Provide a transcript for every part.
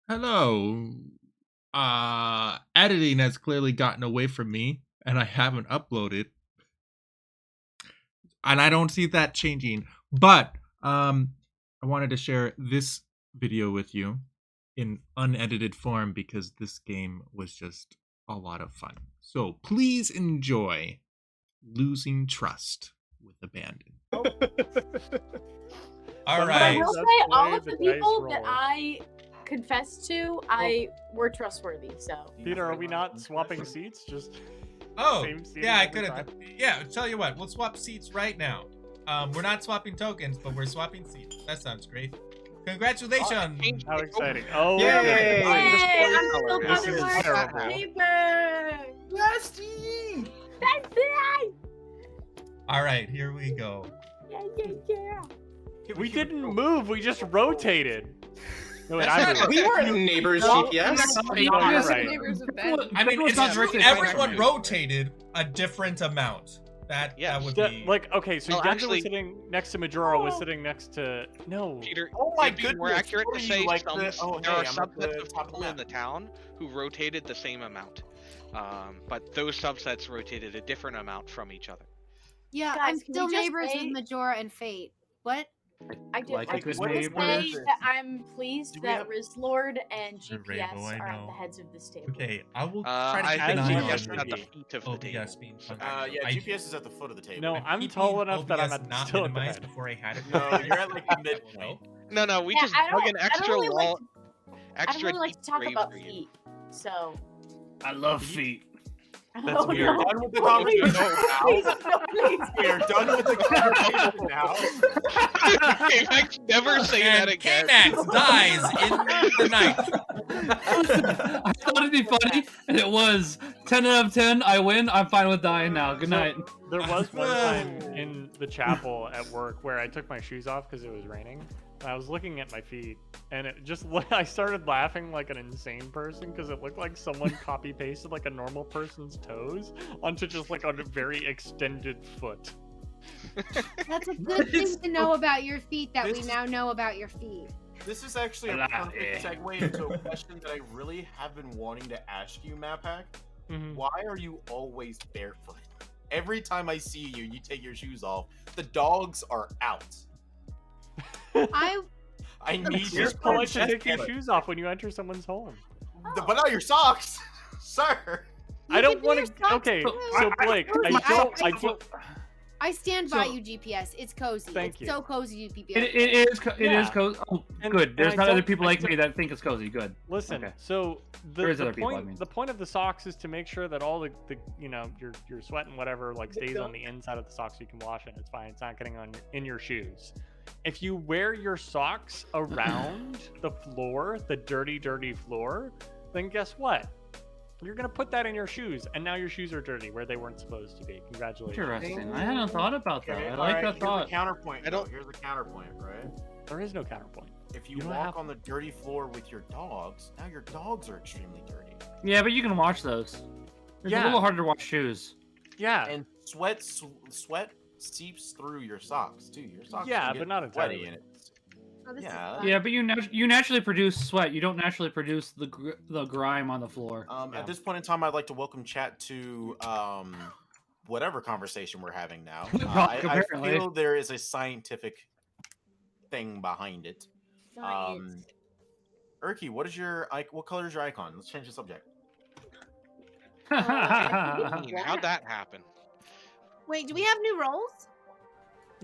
Hello. Editing has clearly gotten away from me, and I haven't uploaded, and I don't see that changing. But I wanted to share this video with you in unedited form because this game was just a lot of fun. So please enjoy Losing Trust with Abandon. All I right. will say all of the people that I confessed to, were trustworthy. So Peter, are we not swapping seats? Just Oh, same seat yeah, I every could have. time? Yeah, tell you what, we'll swap seats right now. We're not swapping tokens, but we're swapping seats. That sounds great. Congratulations! How exciting! Oh, Yay! hey, I'm still This is on terrible. paper. Bestie! That's it. All right, here we go. Yeah. We didn't move. We just rotated. No, wait, I moved. We weren't neighbors, GPS. No, you're right. I mean, it's not true. directed Everyone at rotated a different amount. That would be Like, okay, so Well, Genza actually- was sitting next to Majora, was sitting next to Peter, Oh my it'd be more goodness, accurate what to are say you, like some, the- oh, there hey, are I'm at subsets the of top of people the in the town who rotated the same amount. But those subsets rotated a different amount from each other. Yeah, Guys, I'm can we still just neighbors say- with Majora and Fate. What? I did. Like I a good just want to neighbor. say that I'm pleased Do we that have- Rizlord and Sure, GPS Rainbow, I are at know. the heads of this table. okay. I will try to I keep as an think eye you on. GPS is at the be. feet of the table. OBS being funky. Yeah, I- GPS is at the foot of the table. No, I'm I'm keeping tall enough that I'm OBS not still at the minimized head. before I had it. No, you're at like the midpoint. No, we Yeah, just I dug don't- an I don't extra really like wall, I don't extra really like to deep talk grave about for you. feet. So. I love feet. That's We weird. are done with the Please, conversation please, now. no, please. We are done with the conversation now. K-Max, never say that And again. K-Max dies in the night. I thought it'd be funny, and it was 10 out of 10. I win. I'm fine with dying now. Good night. There was one time in the chapel at work where I took my shoes off because it was raining. And I was looking at my feet, and it just I started laughing like an insane person because it looked like someone copy pasted like a normal person's toes onto just like a very extended foot. That's a good thing to know about your feet that we This- now know about your feet. This is actually a perfect segue into a question that I really have been wanting to ask you, Mapak. Mhm. Why are you always barefoot? Every time I see you, you take your shoes off. The dogs are out. I I need You're your supposed to chest take your hair. shoes off when you enter someone's home. But not your socks, sir. I You don't can do want your to. socks Okay, too. so Blake, I don't. I stand by So- you, GPS. It's cozy. Thank it's you. so cozy, GPS. It is. It Yeah. is cozy. Oh, And- good. and There's I not other don't- people I like don't- me that think it's cozy. Good. Listen, Okay. so There is the other people, point I mean. the point of the socks is to make sure that all the you know your sweat and whatever like stays on the inside of the socks so you can wash it. It's fine. It's not getting on in your shoes. If you wear your socks around the floor, the dirty floor, then guess what? You're gonna put that in your shoes, and now your shoes are dirty where they weren't supposed to be. Congratulations. Interesting. I hadn't thought about that. Okay, I like alright, that here's thought. the counterpoint. I don't- Here's the counterpoint, right? There is no counterpoint. If you, You don't walk have- on the dirty floor with your dogs, now your dogs are extremely dirty. Yeah, but you can wash those. It's Yeah. a little harder to wash shoes. Yeah, And sweat seeps through your socks too. Your socks Yeah, can but get not sweaty entirely. and it's Oh, this is yeah. fun. Yeah, but you naturally produce sweat. You don't naturally produce the grime on the floor. Yeah. At this point in time, I'd like to welcome chat to whatever conversation we're having now. I Apparently. feel there is a scientific thing behind it. Urki, what color is your icon? Let's change the subject. How'd that happen? Wait, do we have new roles?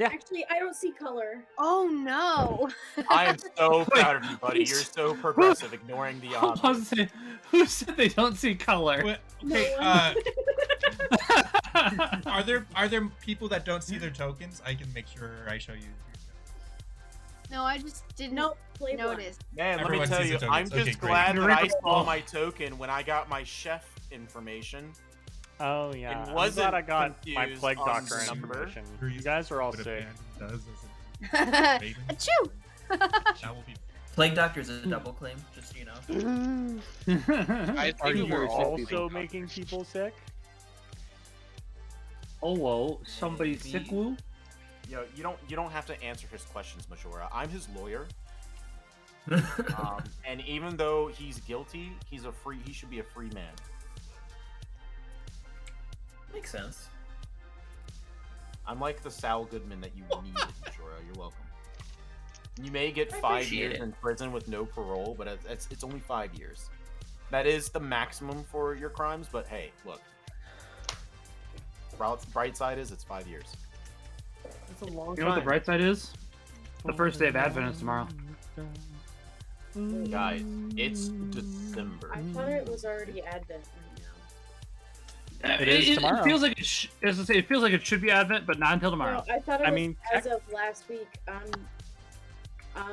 Actually, I don't see color. Oh no. I am so Wait, proud of you, buddy. You're so progressive, ignoring the Hold on a obvious. second. Who said they don't see color? Wait, No okay, one. are there people that don't see their tokens? I can make sure I show you. No, I just didn't Nope, Playboy. notice. Man, let Everyone me tell sees you, the I'm tokens. just Okay, great. glad that I saw Oh. my token when I got my chef information. Oh yeah, It I'm wasn't glad I got my confused plague on doctor the number. information. You guys are all What a sick. band does as a raven. Achoo! That will be. Plague Doctor is a double claim, just so you know. I Are think you we're all also making people sick? Oh whoa, somebody's Maybe. sick woo? Yo, you don't have to answer his questions, Majora. I'm his lawyer. And even though he's guilty, he should be a free man. Makes sense. I'm like the Sal Goodman that you needed, Jorah. You're welcome. You may get I 5 appreciate years it. in prison with no parole, but it's only 5 years. That is the maximum for your crimes, but hey, look. Bright side is it's 5 years. It's a long You know what the time. bright side is? The first day of Advent is tomorrow. Guys, it's December. I thought it was already Advent right It is tomorrow. It feels like as I say, it feels like it should be Advent, but not until now. tomorrow. No, I thought it I was mean, as of last week.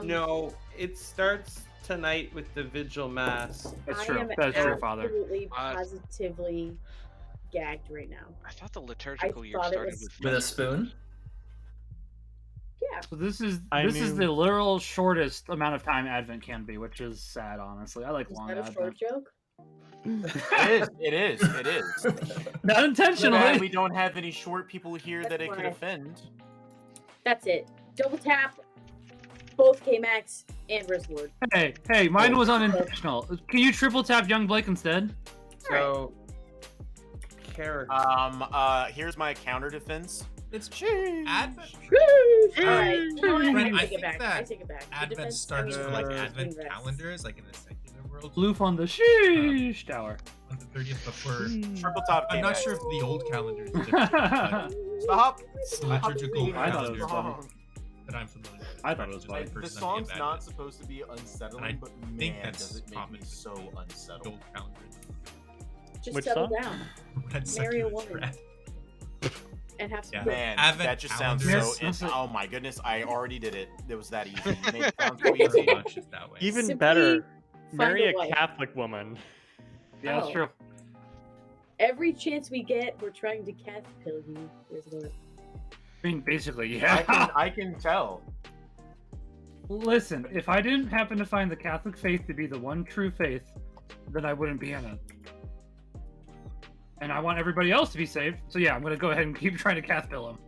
No, it starts tonight with the Vigil Mass. That's I true. am That's true, Father. absolutely positively gagged right now. I thought the liturgical year thought it started was- with With a spoon? Yeah. So this is I the knew- literal shortest amount of time Advent can be, which is sad, honestly. I like Is long that a Advent. short joke? It is. Not Too intentionally. bad we don't have any short people here That's that it could why. offend. That's it. Double tap. Both K-Max and Rizzlord. Hey, mine was unintentional. Can you triple tap Young Blake instead? So, character. Here's my counter defense. It's Advent. Alright. Brent, I I take think it back. that I take it back. The Advent defense- starts I mean, with like the Advent invest. calendars, like in the secular world, Bloof on the sheesh tower. on the 30th before. Triple top. I'm not K-Max. sure if the old calendar is different, but Stop. the liturgical I thought it was calendar funny. that I'm familiar with. I thought it was funny. The Personally, song's of not Advent. supposed to be unsettling, And I but think man, that's does it make common me with so the unsettled. old calendar. Just Which settle song? down Red Marry a secular woman. thread. and have some Yeah. good- Man, Advent that just sounds calendars. so. Yes. Oh my goodness, I already did it. It was that easy. You made it sound so Pretty easy. much is that way. Even Simply better, find marry a a wife. Catholic woman. Yeah, that's Oh. true. Every chance we get, we're trying to Catholic you. Rizzlord. I mean, basically, yeah. I can tell. Listen, if I didn't happen to find the Catholic faith to be the one true faith, then I wouldn't be in it. And I want everybody else to be saved, so yeah, I'm gonna go ahead and keep trying to Cathpill him.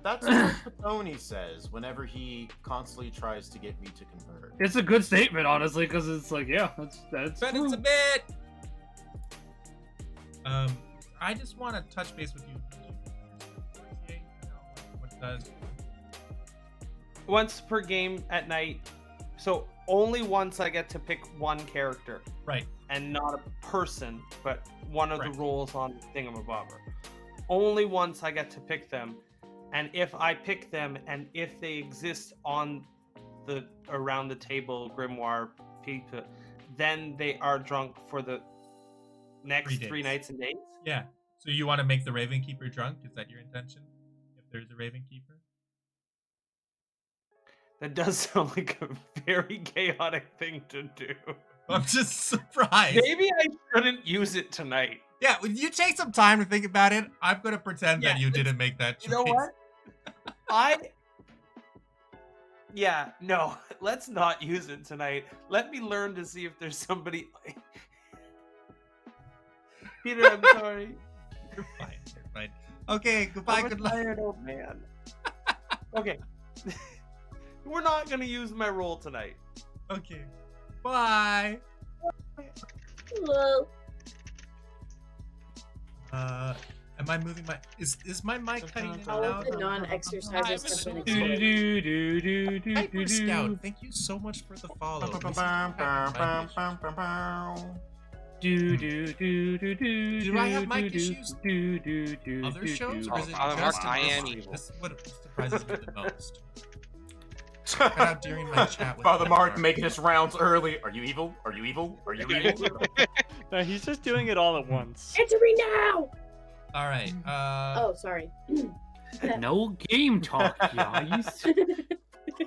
That's what Tony says whenever he constantly tries to get me to convert. It's a good statement, honestly, because it's like, yeah, that's But true. it's a bit. I just want to touch base with you. What does? Once per game at night. So, only once I get to pick one character. Right. And not a person, but one of Right. the roles on Thingamabobber. Only once I get to pick them. And if I pick them, and if they exist on the around the table, Grimoire, Pizza, then they are drunk for the next 3 3 days. nights and days. Yeah. So you want to make the Raven Keeper drunk? Is that your intention? If there's a Raven Keeper? That does sound like a very chaotic thing to do. I'm just surprised. Maybe I shouldn't use it tonight. Yeah, when you take some time to think about it, I'm gonna pretend that Yeah, you didn't make that choice. You know what? Yeah, no, let's not use it tonight. Let me learn to see if there's somebody. Peter, I'm sorry. You're fine. You're fine. Okay, goodbye. I'm a Good luck. tired old man. Okay. We're not gonna use my roll tonight. Okay. Bye. Hello. Am I moving my? Is my mic cutting in and All of out? the non-exercisers have been Do, explained. do, do, do, do, Hyper do, Scout, thank you so much for the follow. do, do, do, do, do, Do I have do, mic do, issues? do, do, do, Other do, shows, do. or is it Father just Mark, I this am one? evil. This is what surprises me the most. Cut out during my chat with Father Mark Mark. making his rounds early. Are you evil? Are you evil? Are you evil? No, he's just doing it all at once. Answer me now! All right. Oh, sorry. No game talk, guys.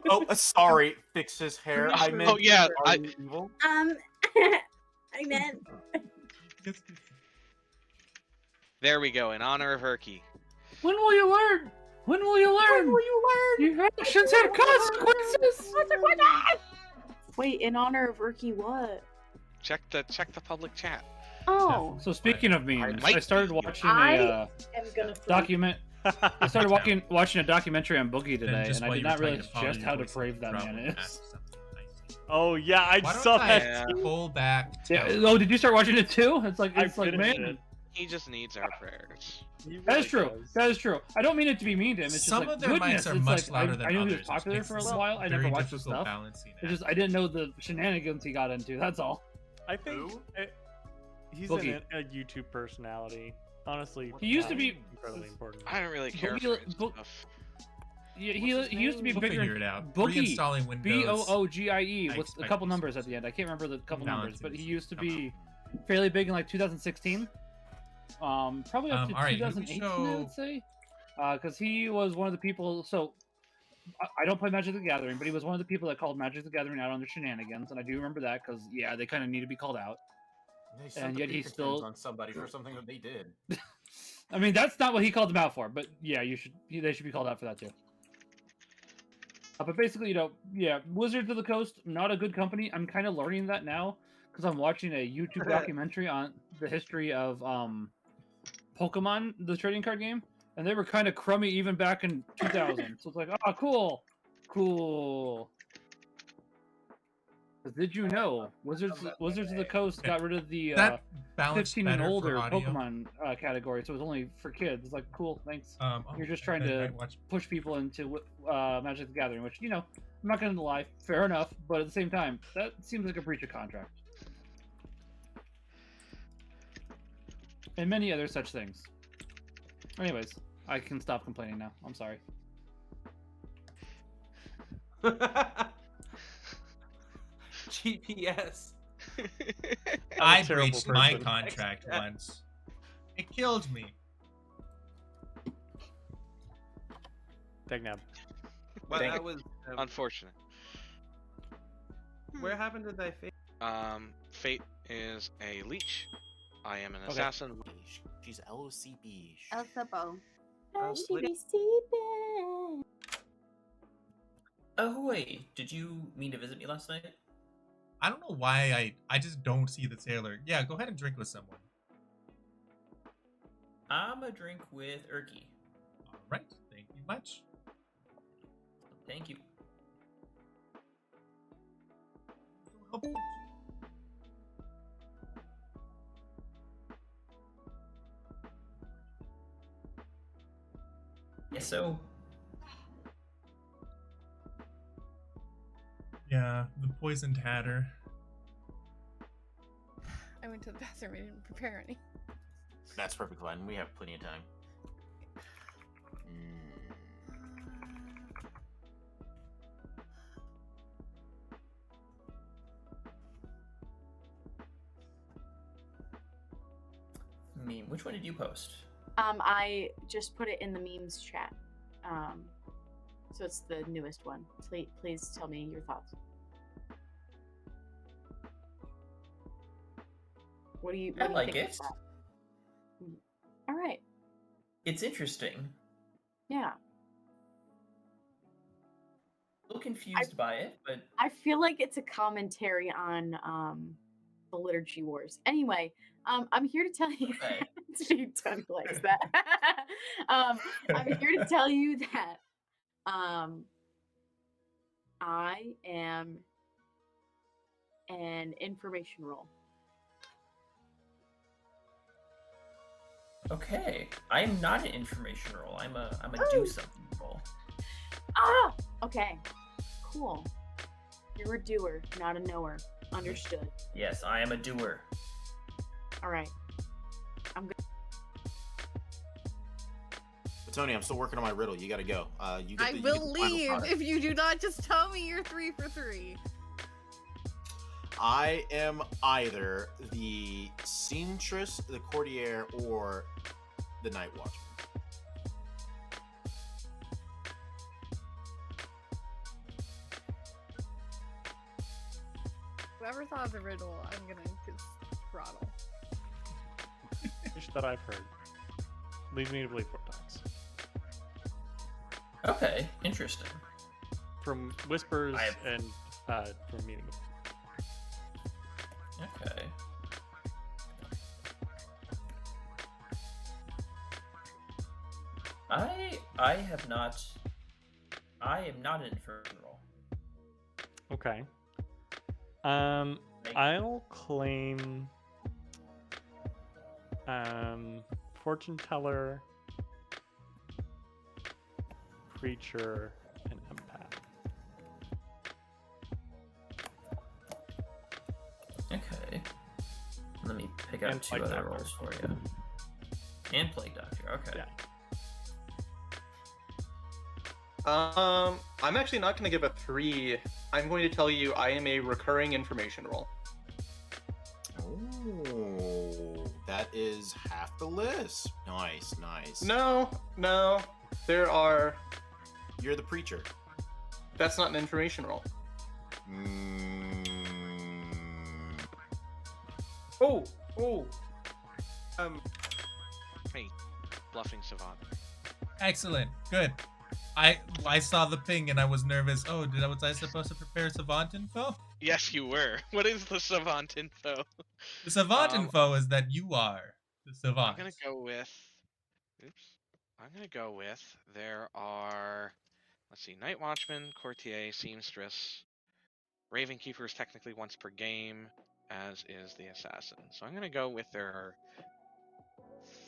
Oh, sorry. Fix his hair. I meant. Oh, yeah, Are you evil? I meant. There we go. In honor of Herky. When will you learn? When will you learn? When will you learn? Your actions have consequences. Wait, in honor of Urky what? Check the public chat. Oh. So speaking of memes, I might started be. watching I a am gonna freak. document. I started watching a documentary on Boogie Then today, just and I while did you were not trying realize to follow just your how voice, depraved that drop man and is. ask something nice. Oh yeah, I Why don't saw I that. too. pull back? Yeah. Tell? Oh, did you start watching it too? It's like I it's like finished man. it. He just needs our prayers. He That really is true. does. That is true. I don't mean it to be mean to him. It's Some just like of their goodness. mics are it's much like louder than I knew others. he was popular which for a makes while. I it never very watched his difficult stuff. balancing It's just I didn't know the shenanigans he got into. That's all. I think he's Boogie. a YouTube personality. Honestly, He used to not be- incredibly important. I don't really care Boogie- for his Bo- stuff. Yeah, What's he his used to be We'll bigger. figure it out. Boogie. Reinstalling Windows. Boogie I with a expect couple this. numbers at the end. I can't remember the couple numbers, but he Balances. used to Come be fairly big in like 2016. Probably up to all right, who do we 2018, I show- would say, because he was one of the people. So I don't play Magic the Gathering, but he was one of the people that called Magic the Gathering out on their shenanigans, and I do remember that because yeah, they kind of need to be called out. They sent And the yet he Pikachu's still- on somebody for something that they did. I mean, that's not what he called them out for, but yeah, they should be called out for that too. But basically, yeah, Wizards of the Coast, not a good company. I'm kind of learning that now because I'm watching a YouTube documentary on the history of Pokemon, the trading card game, and they were kind of crummy even back in 2000. So it's like, oh, cool. 'Cause did you know Wizards of the Coast got rid of the That balanced 15 and better for older audio. Pokemon category, so it was only for kids. It's like, cool, thanks. You're just trying I to might watch. push people into Magic the Gathering, which, I'm not going to lie, fair enough, but at the same time, that seems like a breach of contract. And many other such things. Anyways, I can stop complaining now. I'm sorry. GPS. I terrible breached my person. contract once. It killed me. Dagnab. Well, Dang that it. was. Unfortunate. Where happened to thy fate? Fate is a leech. I am an Okay. assassin. She's LOCB. El Sapo. Ahoy! Did you mean to visit me last night? I don't know why I just don't see the sailor. Yeah, go ahead and drink with someone. I'm a drink with Erky. All right, thank you much. Thank you. Yes, so Yeah, the poisoned hatter. I went to the bathroom. I didn't prepare any. That's perfectly fine. We have plenty of time. meme. Which one did you post? I just put it in the memes chat. So it's the newest one. Please tell me your thoughts. What do you I like think it. of that? All right. It's interesting. Yeah. A little confused by it, but I feel like it's a commentary on the liturgy wars. Anyway, I'm here to tell you. okay. She totally likes that. I'm here to tell you that I am an information role. Okay. I am not an information role. I'm a do something role. Ah, okay, cool. You're a doer, not a knower. Understood. Yes, I am a doer. All right. I'm good. But Tony, I'm still working on my riddle. You gotta go. You get I the, you will get the final leave product. if you do not just tell me you're 3 for 3. I am either the seamstress, the courtier, or the night watchman. Whoever thought of the riddle, I'm gonna just throttle. Fish that I've heard. Leads me to believe 4 times. Okay, interesting. From whispers I have- and from meeting. Okay. I have not. I am not an infernal. Okay. I'll claim fortune teller, preacher, and empath. Okay. Let me pick out And 2 Plague other Doctor. rolls for you. And Plague Doctor. Okay. Yeah. I'm actually not going to give a 3. I'm going to tell you I am a recurring information roll. Oh, that is half the list. Nice, nice. No. There are. You're the preacher. That's not an information roll. Oh. Hey, bluffing savant. Excellent. Good. I saw the ping and I was nervous. Oh, was I supposed to prepare savant info? Yes, you were. What is the savant info? The savant info is that you are the savant. I'm gonna go with. Oops. I'm gonna go with. There are. Let's see. Night Watchman, Courtier, Seamstress. Ravenkeeper is technically once per game, as is the Assassin. So I'm gonna go with there are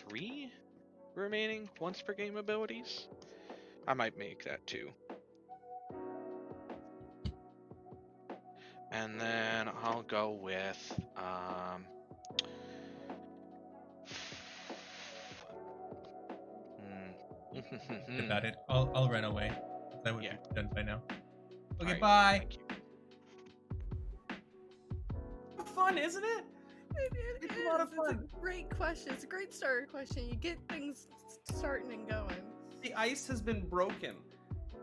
3 remaining once per game abilities. I might make that 2. And then I'll go with About it. I'll run away. That would Yeah. be done by now. Okay, Alright, bye. thank you. Fun, isn't it? It's a lot of fun. It's a great question. It's a great starter question. You get things starting and going. The ice has been broken.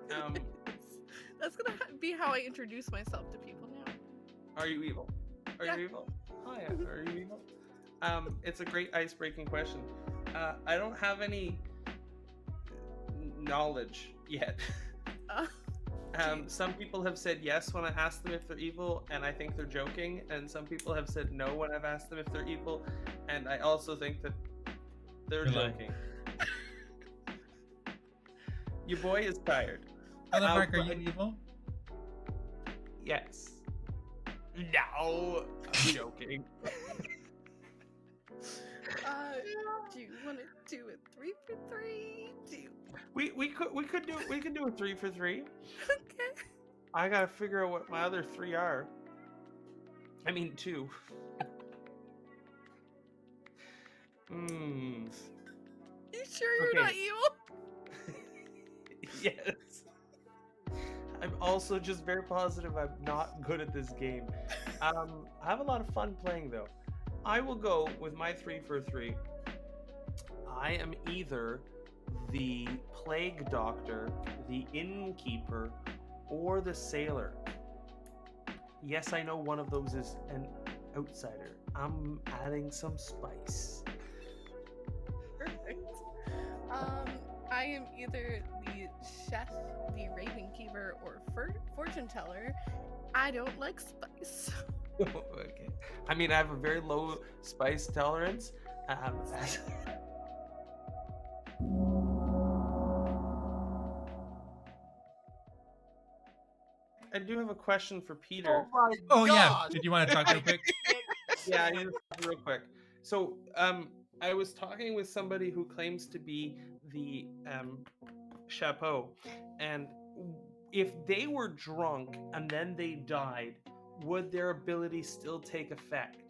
That's gonna be how I introduce myself to people now. Are you evil? Are Yeah. you evil? Hi, are you evil? It's a great ice-breaking question. I don't have any knowledge yet. Some people have said yes when I ask them if they're evil, and I think they're joking. And some people have said no when I've asked them if they're evil, and I also think that they're You're lying. joking. Your boy is tired. Hello, Mark, are but- you evil? Yes. No, I'm joking. Do you want to do it 3 for 3? We could do a 3 for 3. Okay. I gotta figure out what my other 3 are. I mean 2. You sure you're Okay. not evil? Yes. I'm also just very positive I'm not good at this game. I have a lot of fun playing though. I will go with my 3 for 3. I am either the Plague Doctor, the Innkeeper, or the Sailor. Yes, I know one of those is an outsider. I'm adding some spice. Perfect. I am either the chef, the Ravenkeeper, or fortune teller. I don't like spice. Okay. I mean, I have a very low spice tolerance. I do have a question for Peter. my Oh yeah. God. Did you want to talk real quick? Yeah, I need to talk real quick. So, I was talking with somebody who claims to be the chapeau, and if they were drunk and then they died, would their ability still take effect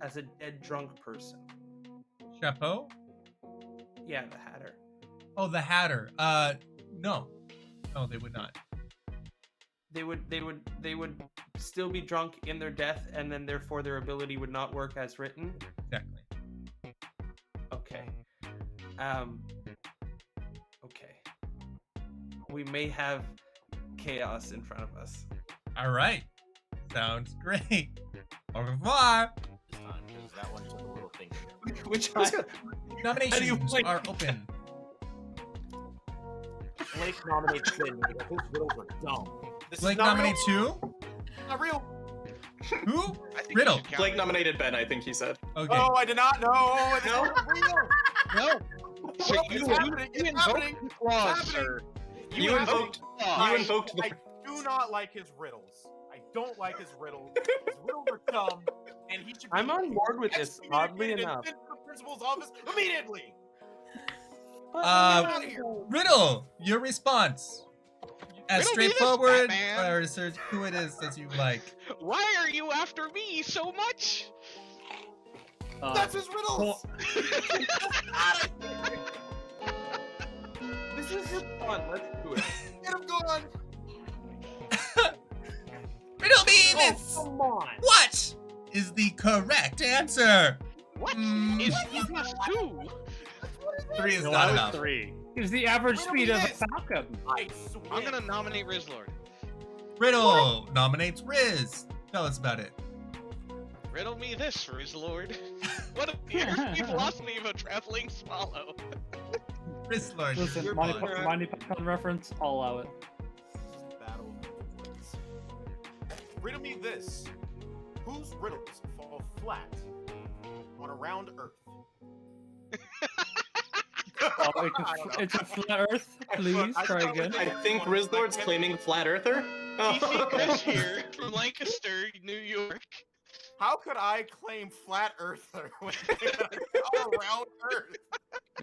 as a dead drunk person? Chapeau? Yeah, the Hatter. Oh, the Hatter. No, they would not. They would still be drunk in their death, and then therefore their ability would not work as written. Exactly. Okay. Okay. We may have chaos in front of us. All right. Sounds great. Au revoir. Because that one took a little thing. Which Nominations are open. Blake nominates Finn. His riddles are dumb. This Blake is not nominates real. who? Not real. Who? I think Riddle. you should count Blake it. nominated Ben, I think he said. Okay. Oh, I did not know. It's No? not real. No. So No, you it's happening. It's invoked happening. the clause, It's sir. You invoked. You invoked the. I do not like his riddles. I don't like his riddles. His riddles are dumb, and he should be I'm on board with this, oddly excommunicated and enough. sent to the principal's office immediately. Riddle, your response. As Riddle me this, straightforward Batman. or search who it is that you like. Why are you after me so much? That's his riddles. This is just fun. Let's do it. Get him going. Riddle me Oh, this. come on. What is the correct answer? What Mm. is 2 plus 2? 3 is No, not I was enough. 3. Is the average Riddle speed me of a this. falcon. I swear. I'm gonna nominate Rizlord. Riddle nominates Riz. Tell us about it. Riddle me this, Rizlord. What appears to be philosophy of a traveling swallow? Riz Lord. Listen, your Monty bud. Python reference, I'll allow it. Battle of the Wits. Riddle me this. Whose riddles fall flat on a round Earth? Oh, I don't know. it's a flat Earth. Please try again. I think Rizlord's claiming flat earther. PC Chris here from Lancaster, New York. How could I claim flat Earther when all around Earth?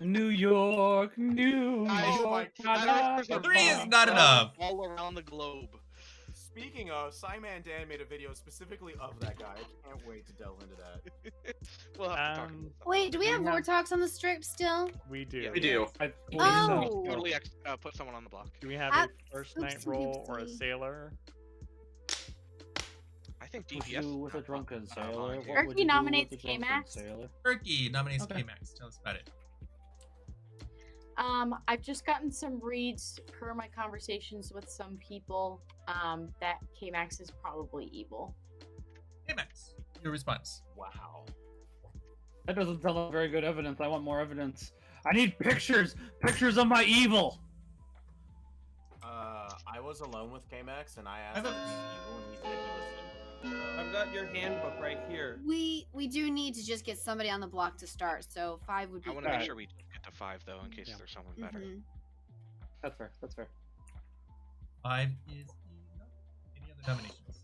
New York, New Guys, York. flat Earthers are 3 is found not enough. all around the globe. Speaking of, Simon Dan made a video specifically of that guy. I can't wait to delve into that. We'll have to talk about that. Wait, do we have We more have- talks on the strip still? We do. We do. I Oh. Totally put someone on the block. Do we have Ah, a first oops, night roll or a oopsie. sailor? I think Would DPS. you with a drunken sailor? volunteer. What would Erky you do nominates with a drunken K-Max. sailor? Turkey nominates Okay. K-Max. Tell us about it. I've just gotten some reads per my conversations with some people that K-Max is probably evil. K-Max, your response. Wow. That doesn't sound like very good evidence. I want more evidence. I need pictures. Pictures of my evil. I was alone with K-Max and I asked I if thought- he was evil and he said he was evil. I've got your handbook right here. We do need to just get somebody on the block to start, so 5 would be I want to make Alright. sure we get to 5 though, in case Yeah. there's someone better. Mhm. That's fair. That's fair. 5 is enough. Any other nominations?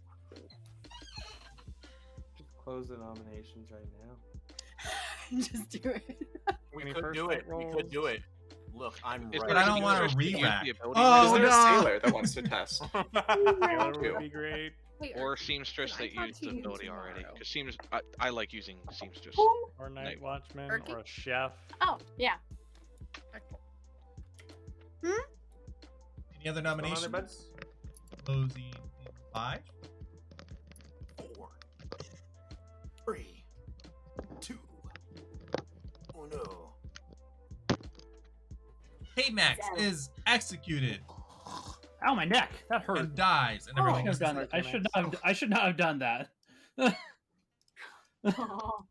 Just close the nominations right now. Just do it. We Any could first do night it. We rolls? could do it. Look, I'm Is right. But there I a don't want dangerous to to use re-rack. the ability Oh, Is there a no! sailor that wants to test? Sailor would be great. Wait, Or seamstress I that talked used to the you ability already. tomorrow. Because seems I like using seamstress. Or night Night. watchman, Erky? or a chef. Oh, yeah. Any other on there, nominations? bud? Closing in 5. 4, 3, 2. Oh no. K-Max is executed Ow, my neck. That hurt. and dies, and I everyone shouldn't have gets done that. I should not have done that. Oh,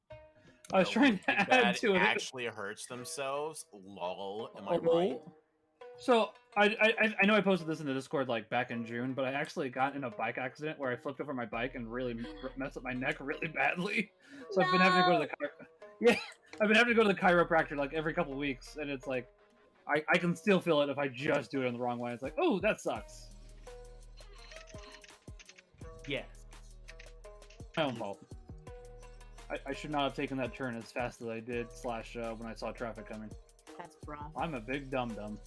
I was trying to That add to it. actually hurts themselves. Lol. Am I right? Oh. So I know I posted this in the Discord like back in June, but I actually got in a bike accident where I flipped over my bike and really messed up my neck really badly. So I've been having to go to the I've been having to go to the chiropractor like every couple weeks, and it's like I can still feel it if I just do it in the wrong way. It's like, oh, that sucks. Yes. My own fault. I should not have taken that turn as fast as I did. When I saw traffic coming. that's rough. I'm a big dum dum.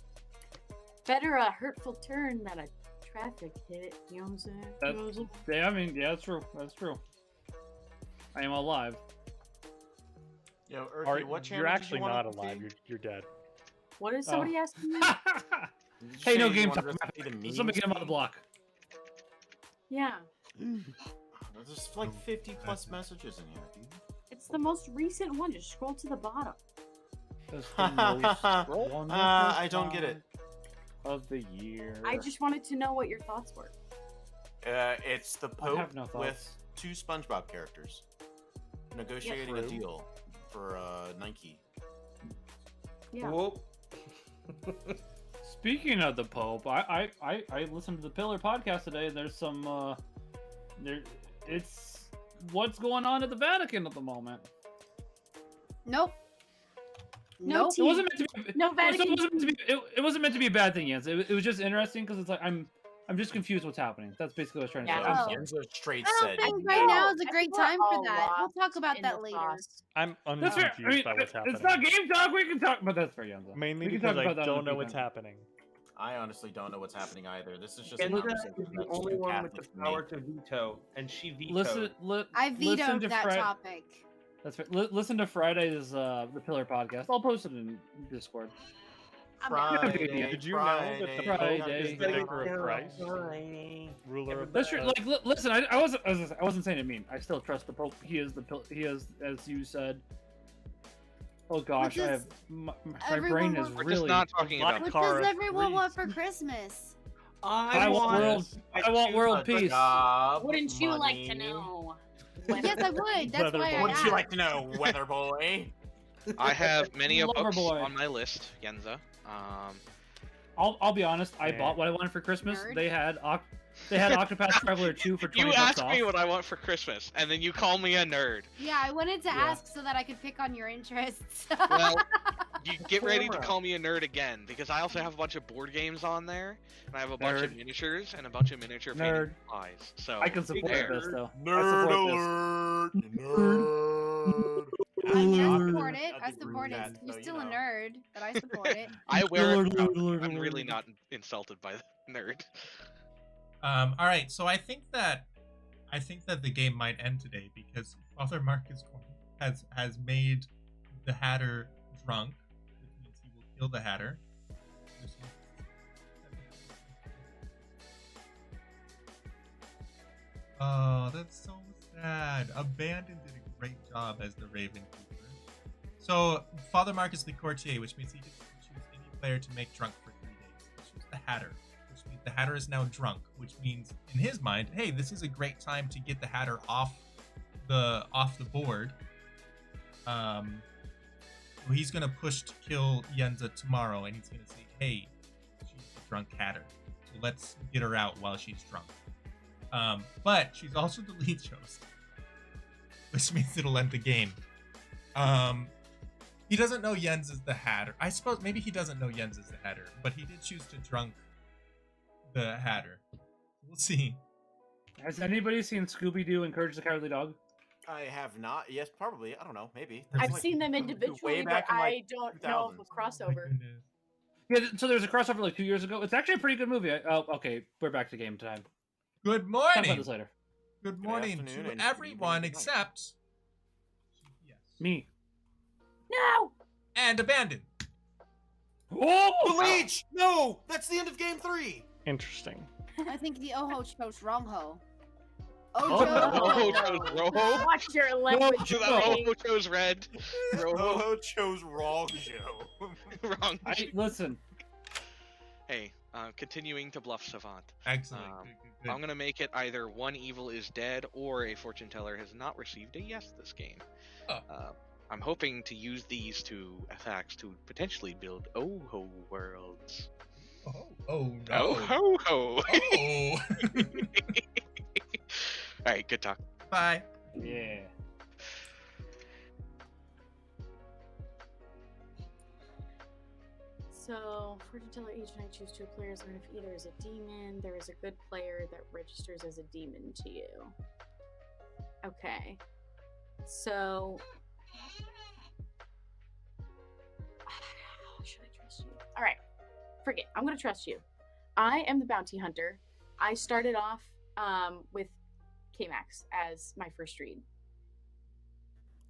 Better a hurtful turn than a traffic hit. You know what I'm saying? You know what I'm saying? Yeah, I mean, yeah, that's true. That's true. I am alive. Yo, Are, Urki, what channel you're did actually you want not it to alive. be? You're dead. What is somebody asking me? Did you Hey, no say you game wanted time. us to be the memes Somebody get him on the feed? block. Yeah. There's like 50 plus messages in here, dude. It's the most recent one. Just scroll to the bottom. That's the most wonderful I don't get it. time of the year. I just wanted to know what your thoughts were. It's the I Pope have no with thoughts. 2 SpongeBob characters negotiating a true. deal for Nike. Yeah. Whoop. Speaking of the Pope, I listened to the Pillar podcast today. There's some it's what's going on at the Vatican at the moment. Nope. No Nope. It wasn't meant to be. No it Vatican. wasn't meant to be. It wasn't meant to be a bad thing, Jens. It was just interesting because it's like I'm I'm just confused what's happening. That's basically what I was trying to Yeah. say. Oh. Enzo straight I said. don't think I right now know. is a I great think we're time for all that. We'll lost talk about in that the later. sauce. I'm That's fair. unconfused by what's happening. It's not game talk. We can talk, but that's fair, Yanza. Mainly We can because talk I about that don't on know the what's weekend. happening. I honestly don't know what's happening either. This is just a Kendra conversation is the about only two one with the Catholics and me. power to veto, and she vetoed. Listen, I listen vetoed to that topic. That's fair. Listen to Friday's the Pillar podcast. I'll post it in Discord. Friday, Did you know that the Pope Friday. is the vicar of Christ, ruler of That's true. Like, listen, I wasn't saying it mean. I still trust the Pope. He is as you said. Oh gosh, What I does have my everyone brain is want- We're really. just not talking about What Car does of everyone Greece. want for Christmas? I want world peace. Wouldn't you like to know? Yes, I would. That's Weather why I boy. Wouldn't you asked. like to know, weather boy? I have many of Lover books boy. on my list, Genza. I'll be honest. I Yeah. bought what I wanted for Christmas. Nerd. They had Octopath Traveler 2 for 20 You bucks asked off. me what I want for Christmas, and then you call me a nerd. Yeah, I wanted to Yeah. ask so that I could pick on your interests. Well, you get ready to Camera. call me a nerd again, because I also have a bunch of board games on there, and I have a bunch of Nerd. miniatures and a bunch of miniature painted Nerd. supplies. So I can support there. this though. Nerd I support this. alert! Nerd. I mean, I Nerd. support it. I I'd agree support with it. that, You're so, still you a know. nerd, but I support it. I wear Lord, it Lord, proudly. Lord, I'm Lord. really not insulted by the nerd. All right, so I think that the game might end today because Father Marcus has made the Hatter drunk, which means he will kill the Hatter. Oh, that's so sad. Abandon did a great job as the Raven Keeper. So Father Marcus the Courtier, which means he gets to choose any player to make drunk for 3 days. He chooses the Hatter, which means the Hatter is now drunk, which means in his mind, hey, this is a great time to get the Hatter off the board. So he's gonna push to kill Yenza tomorrow, and he's gonna say, hey, she's the drunk Hatter, so let's get her out while she's drunk. But she's also the lead host, which means it'll end the game. He doesn't know Jens is the Hatter. I suppose maybe he doesn't know Jens is the Hatter, but he did choose to drunk the Hatter. We'll see. Has anybody seen Scooby-Doo and Courage the Cowardly Dog? I have not. Yes, probably. I don't know. Maybe. I've Like, seen them way individually, but back in, like, I don't know of a 2000s. crossover. Yeah, so there's a crossover like 2 years ago. It's actually a pretty good movie. Oh, okay, we're back to game time. Good Talk about morning. this later. Good morning afternoon to and good everyone evening and good night. except yes Me. No! and Abandon. Oh! The Leech! No! That's the end of game 3! Interesting. I think the Oho chose wrong ho. Oh, Roho Ojo. chose Roho. Watch your language, Joe. lady. Roho chose red. Roho. Roho chose wrong, Joe. Wrong. Listen. Hey, continuing to bluff Savant. Excellent. Um, Good. I'm gonna make it either one evil is dead or a fortune teller has not received a yes this game. Oh. I'm hoping to use these two attacks to potentially build oh-ho worlds. Oh no. Oh ho ho! Oh. Alright, good talk. Bye. Yeah. So, fortune teller each night choose 2 players, and if either is a demon, there is a good player that registers as a demon to you. Okay. So, should I trust you? All right. Forget. I'm gonna trust you. I am the bounty hunter. I started off with K-Max as my first read.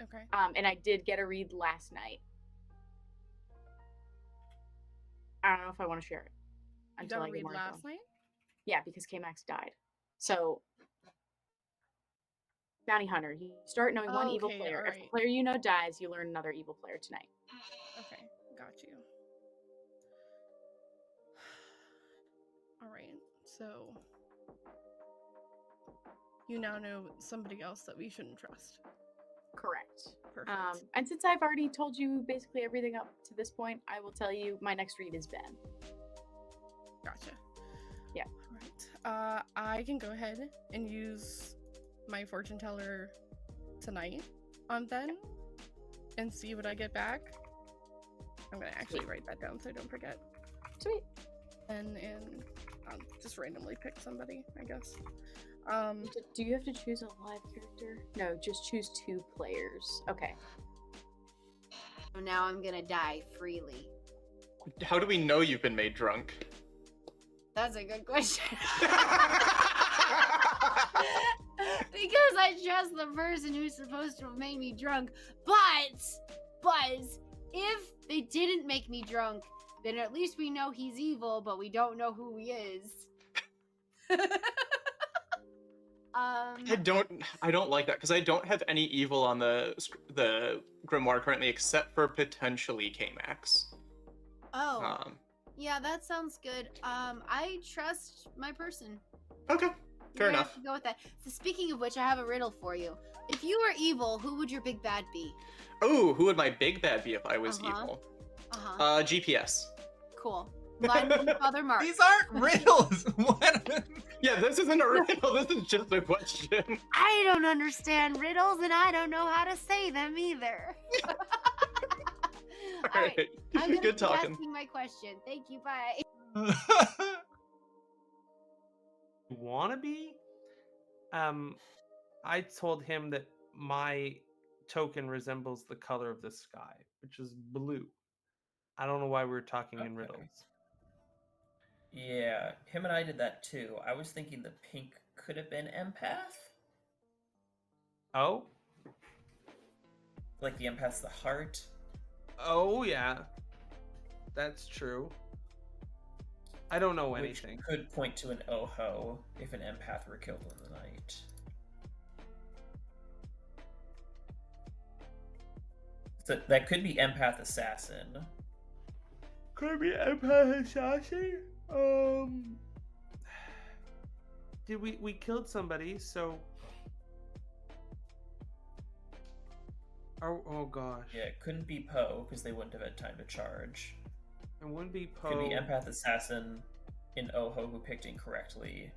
Okay. And I did get a read last night. I don't know if I want to share it You until got I to get read more last info. night? Yeah, because K-Max died. So, bounty hunter, you start knowing one evil Okay, player. If the alright. player you know dies, you learn another evil player tonight. Okay, got you. Alright, so you now know somebody else that we shouldn't trust. Correct. Perfect. And since I've already told you basically everything up to this point, I will tell you my next read is Ben. Gotcha. Yeah. Alright. I can go ahead and use my fortune teller tonight on Ben and see what I get back. I'm gonna actually write that down so I don't forget. Sweet. And in I'll just randomly pick somebody, I guess. Do you have to choose a live character? No, just choose 2 players. Okay. So now I'm gonna die freely. How do we know you've been made drunk? That's a good question. Because I trust the person who's supposed to have made me drunk. But if they didn't make me drunk, then at least we know he's evil, but we don't know who he is. I don't like that because I don't have any evil on the grimoire currently except for potentially K-Max. Oh. Yeah, that sounds good. I trust my person. Okay. Fair We're gonna enough. have to go with that. So speaking of which, I have a riddle for you. If you were evil, who would your big bad be? Oh, who would my big bad be if I was Uh-huh. evil? Uh-huh. GPS. Cool. Mine would be Father Mark. These aren't riddles. What? Yeah, this isn't a riddle. This is just a question. I don't understand riddles, and I don't know how to say them either. All right. I'm gonna Good keep talking. asking my question. Thank you. Bye. Wanna be? I told him that my token resembles the color of the sky, which is blue. I don't know why we were talking in riddles. Yeah, him and I did that too. I was thinking the pink could have been empath. Oh? Like the empath's the heart. Oh, yeah. That's true. I don't know Which anything. could point to an Oho if an empath were killed in the night. So that could be empath assassin. Could be empath assassin? Did we killed somebody, so... Oh gosh. Yeah, it couldn't be Poe because they wouldn't have had time to charge. It wouldn't be Poe. Could be empath assassin in Oho who picked incorrectly.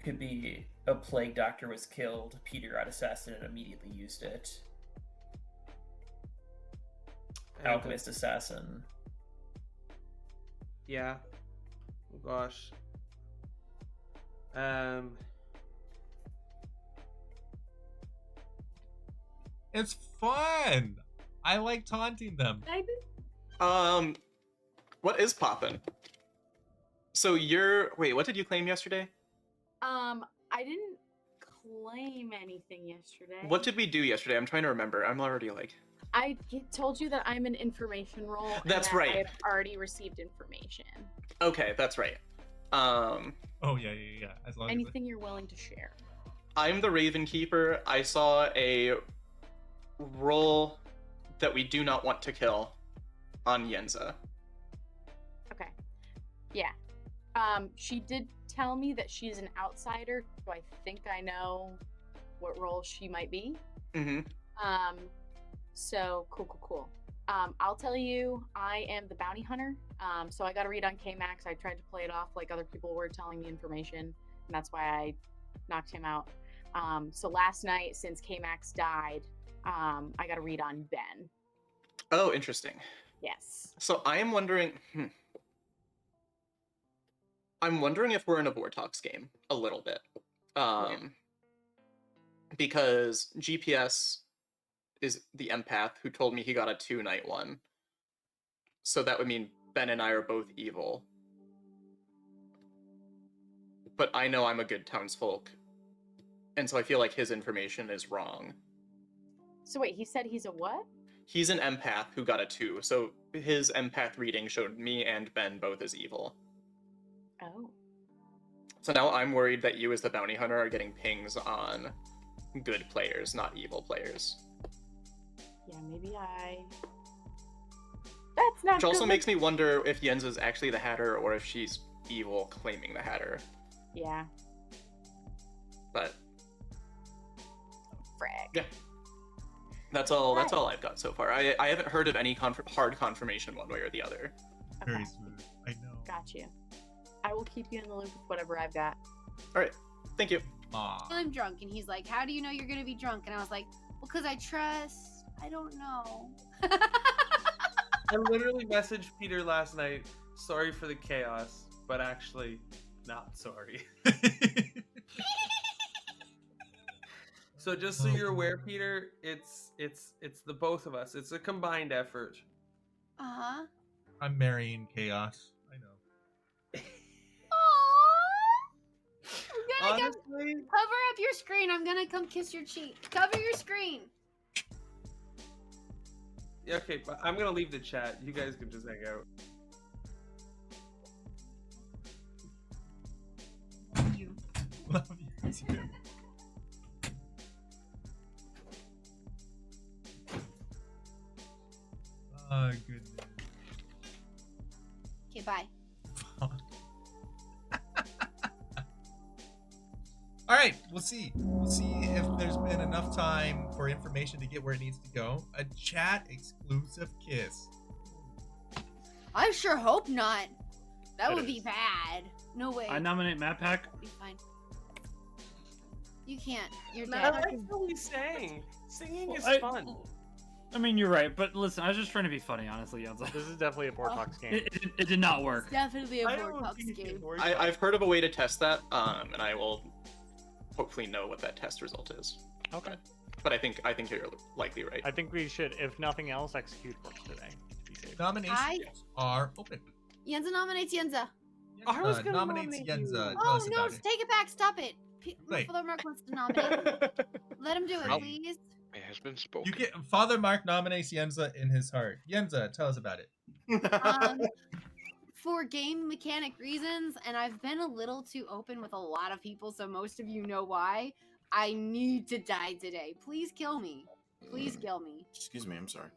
Could be a plague doctor was killed, Peter got assassin and immediately used it. Alchemist assassin. Yeah. Oh gosh. It's fun. I like taunting them. What is poppin'? So wait, what did you claim yesterday? I didn't claim anything yesterday. What did we do yesterday? I'm trying to remember. I'm already like... I told you that I'm an information role. That's and that right. I've already received information. Okay, that's right. Oh yeah. As long Anything you're willing to share. I'm the Raven Keeper. I saw a roll that we do not want to kill on Yenza. Okay. Yeah. She did tell me that she's an outsider, so I think I know what role she might be. Mm-hmm. So cool. I'll tell you, I am the bounty hunter. So I got to read on K-Max. I tried to play it off like other people were telling me information, and that's why I knocked him out. So last night, since K-Max died, I got to read on Ben. Oh, interesting. Yes. So I am wondering... I'm wondering if we're in a Vortox game a little bit. Because GPS is the empath who told me he got a 2 night 1. So that would mean Ben and I are both evil. But I know I'm a good townsfolk. And so I feel like his information is wrong. So wait, he said he's a what? He's an empath who got a 2. So his empath reading showed me and Ben both as evil. Oh. So now I'm worried that you as the bounty hunter are getting pings on good players, not evil players. Yeah, maybe That's not Which also good. makes me wonder if Yenza is actually the Hatter or if she's evil claiming the Hatter. Yeah. But Frag. yeah. That's all I've got so far. I haven't heard of any hard confirmation one way or the other. Very smooth. I know. Got you. I will keep you in the loop with whatever I've got. Alright. Thank you. I'm drunk, and he's like, "How do you know you're gonna be drunk?" And I was like, "Well, because I trust. I don't know." I literally messaged Peter last night. Sorry for the chaos, but actually, not sorry. So just so you're aware, Peter, it's the both of us. It's a combined effort. Uh-huh. I'm marrying chaos. I know. I'm gonna Honestly, cover up your screen. I'm gonna come kiss your cheek. Cover your screen. yeah, okay, but I'm gonna leave the chat. You guys can just hang out. You. Love you too. Oh goodness. Okay, bye. All right, we'll see. We'll see if there's been enough time for information to get where it needs to go. A chat exclusive kiss. I sure hope not. That It would be is. bad. No way. I nominate Map Pack. Be fine. You can't. You're I dead. like what he's saying. Singing is I- fun. I mean, you're right, but listen, I was just trying to be funny, honestly. Yanza. This is definitely a Bortox game. It did not work. Definitely a I don't Vortex think it game. works. I've heard of a way to test that, and I will hopefully know what that test result is. Okay. But I think you're likely right. I think we should, if nothing else, execute works today. To be safe. Nominations are open. Yenza nominates Yenza. I was gonna nominates nominate you. Yenza. Tell Oh us no, about it. take it back. Stop it. Wait. Father Mark wants to nominate. Let him do it, Oh. please. It has been spoken. You get Father Mark nominates Yenza in his heart. Yenza, tell us about it. For game mechanic reasons, and I've been a little too open with a lot of people, so most of you know why. I need to die today. Please kill me. Please kill me. Excuse me, I'm sorry.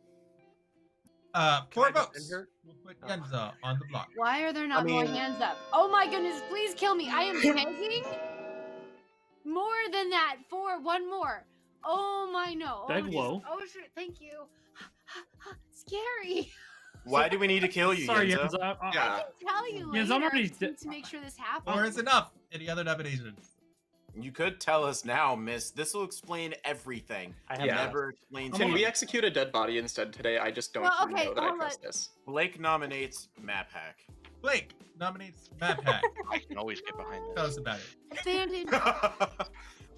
4 I just votes. enter? We'll put Yenza on the block. Why are there not I more mean- hands up? Oh my goodness, please kill me. I am begging. More than that. One more. Oh my no. Beg oh, low. Oh shit, thank you. Scary. Why do we need to kill you, Sorry, Yenza? Yanza. Yeah. I can tell you Yes, later. I'm already I just need di- to make sure this happens. 4 is enough. Any other nominations? You could tell us now, miss. This will explain everything. I have Yeah. Never explained to Can we me. execute a dead body instead today? I just don't Well, okay, know that I hold trust on. this. Blake nominates Map Hack. Blake nominates Map Hack. I can always get behind Tell this. us about it. Abandoned.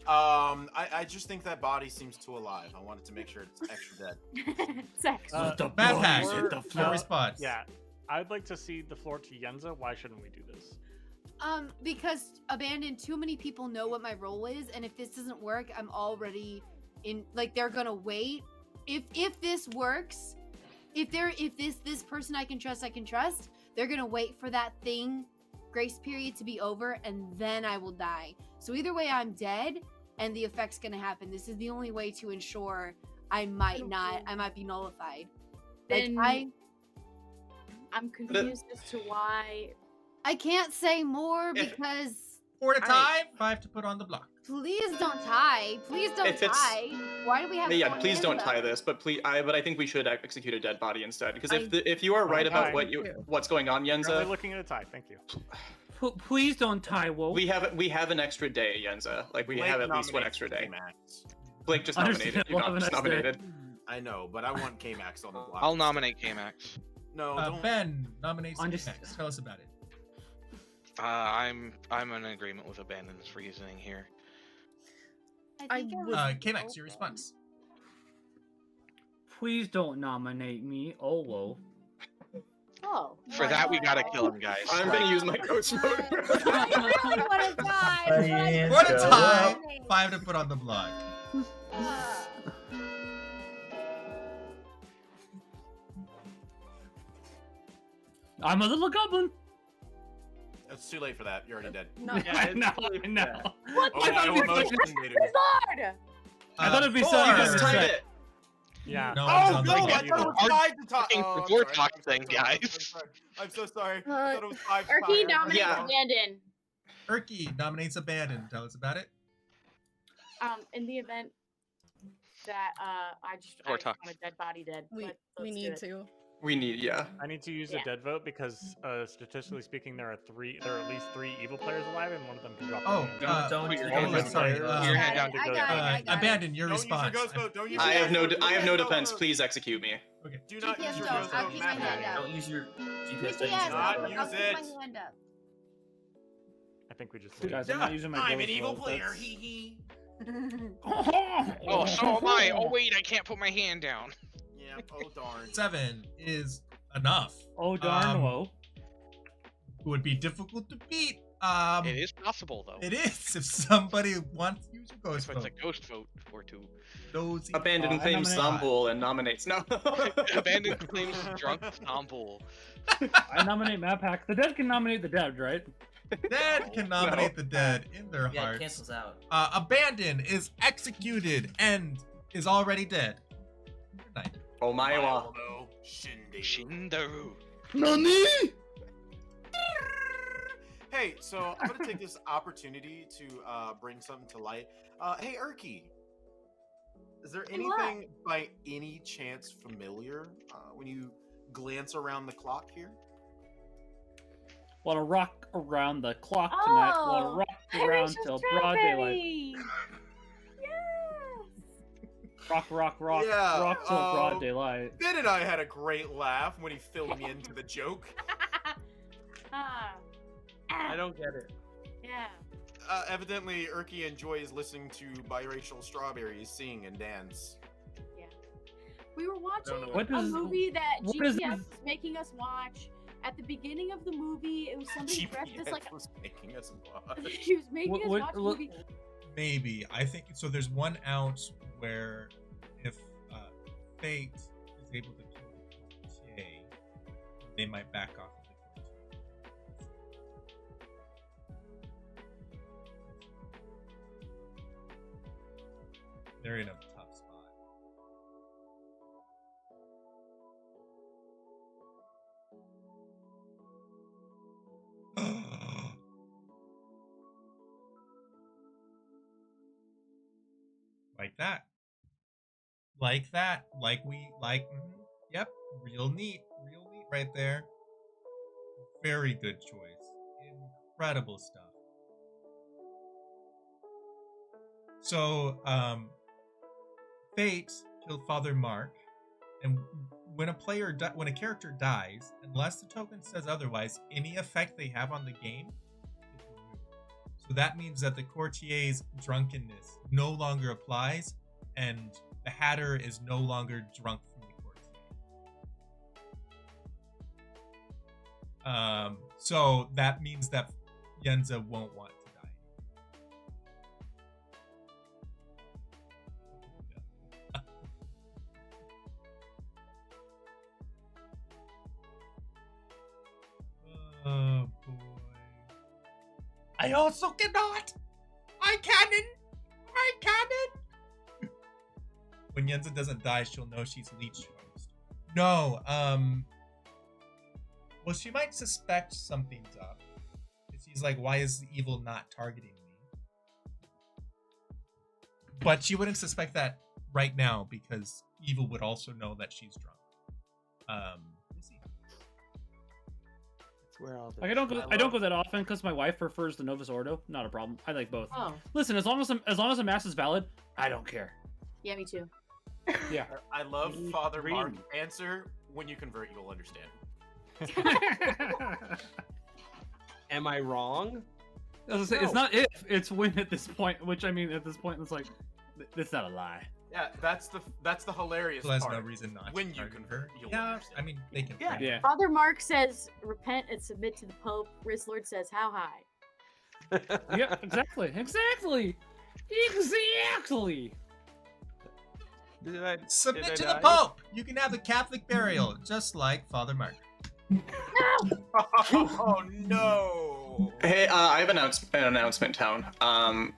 I just think that body seems too alive. I wanted to make sure it's extra dead. Sex. Let the Map boys Hack. hit the Your floor. response. Yeah, I'd like to cede the floor to Yenza. Why shouldn't we do this? Because abandoned, too many people know what my role is, and if this doesn't work, I'm already in. Like they're gonna wait. If this works, if this person I can trust, they're gonna wait for that thing grace period to be over, and then I will die. So either way, I'm dead, and the effect's gonna happen. This is the only way to ensure I might be nullified. Like Then- I'm confused as to why. I can't say more If- because 4 to I- tie, 5 to put on the block. please don't tie. Please don't If it's- tie. Why do we have? Yeah, four please don't hands tie up? this, but but I think we should execute a dead body instead. Because I- if you are right Okay. about Too. what's going on, Currently Yenza, looking at a tie. Thank you. Please don't tie, Wolf. we have an extra day, Yenza. Like we Blake have at least one nominates extra day. K-Max. Blake just nominated. You Understandable, not just have a nice day. nominated. I know, but I want K-Max on the block. I'll nominate K-Max. No, don't. Ben nominates Understood. K-Max. Tell us about it. I'm in agreement with Abandon's reasoning here. I think would- K-Max, your response. Please don't nominate me, Olo. Oh. For that, we gotta kill him, guys. I'm gonna use my ghost mode. I really want to die. but I 4 to can't tie, nominate. 5 to put on the block. I'm a little goblin. It's too late for that. You're already dead. Not Yeah, I it's know, really I know. bad. What Oh, the I thought I it'd be almost funny. intimidated. Lord? I thought it'd be 4. so You easy just to tied say. it. Yeah. No, Oh sounds no! like I it. thought it was 5 to tie. Fucking Oh, before sorry. talk I'm so thing, sorry. I'm guys. so sorry. I'm so sorry. I thought it was 5 to Or he tie. nominates Yeah. Abandon. Erky nominates Abandon. Tell us about it. In the event that I just Or talk. want a dead body dead. We but we let's do need it. to. We need, yeah. I need to use Yeah. a dead vote because statistically speaking, there are at least 3 evil players alive, and one of them can drop. Oh, their hand. Don't put your use hand your down. sorry. Put your I hand got down it, to I go got down. it, I got it. Abandon your Don't use your response. ghost vote. Don't use I your have no ghost vote. I have no Don't defense. vote. Please execute me. Okay. Do not use GPS your don't. ghost I'll vote keep my map hand hack. up. Don't use your GPS. GPS, not I'll use keep it. my hand up. I think we just. Guys, I'm not using my I'm an ghost evil vote, player. that's- Hee hee. Oh, so am I. Oh wait, I can't put my hand down. Yeah. Oh darn. 7 is enough. Oh darn, Um, whoa. Would be difficult to beat. It is possible though. It is if somebody wants to use a ghost If it's vote. a ghost vote or two. Those Abandon I claims nominate- Zombul and nominates. No. Abandoned claims drunk Stomple. I nominate Map Hack. The dead can nominate the dead, right? dead can nominate the dead in their Yeah, it hearts. cancels out. Abandon is executed and is already dead. Good night. Omaiwa. No. Shinderu. Shindaru. Nani? Hey, so I'm gonna take this opportunity to bring something to light. Hey, Erky, is there Hey, what? anything by any chance familiar when you glance around the clock here? Want to rock around the clock tonight? Want to Oh, rock around till broad daylight? Rock, rock, rock, Yeah, rock till broad daylight. Ben and I had a great laugh when he filled me into the joke. I don't get it. Yeah. Evidently, Erky enjoys listening to biracial strawberries sing and dance. We were watching know what a does- movie that what is GPS this- was making us watch. At the beginning of the movie, it was somebody dressed as like was making us watch. she was making us What- watch a what- movie. Maybe. I think so. There's one out where if Fate is able to kill the courtier, they might back off of the courtier. They're in a tough spot. Like that. Like that. Like we like yep. Real neat right there. Very good choice. Incredible stuff. So, Fate killed Father Mark, and when a character dies, unless the token says otherwise, any effect they have on the game is removed. So that means that the courtier's drunkenness no longer applies, and the Hatter is no longer drunk from the courtier. So that means that Yenza won't want to die. Oh boy. I also cannot! I cannon! When Yenza doesn't die, she'll know she's leech host. No, well, she might suspect something's up. She's like, why is the evil not targeting me? But she wouldn't suspect that right now because evil would also know that she's drunk. We'll see. It's where all the Like, I don't go that often because my wife prefers the Novus Ordo. Not a problem. I like both. Oh, Listen, as long as the mass is valid, I don't care. yeah, me too. Yeah. I love Me Father three. Mark answer. When you convert, you'll understand. Am I wrong? As I say, it's No. not if, it's when at this point. Which I mean, at this point, it's like, it's not a lie. Yeah, that's the hilarious She has part. no reason not When to you target convert, her. you'll Yeah, understand. I mean, they can. Yeah. Yeah. Father Mark says, "Repent and submit to the Pope." Wrist Lord says, "How high?" Yeah, exactly. Did I Submit did I to die? the Pope! You can have a Catholic burial, just like Father Mark. Oh no! Hey, I have an announcement, town.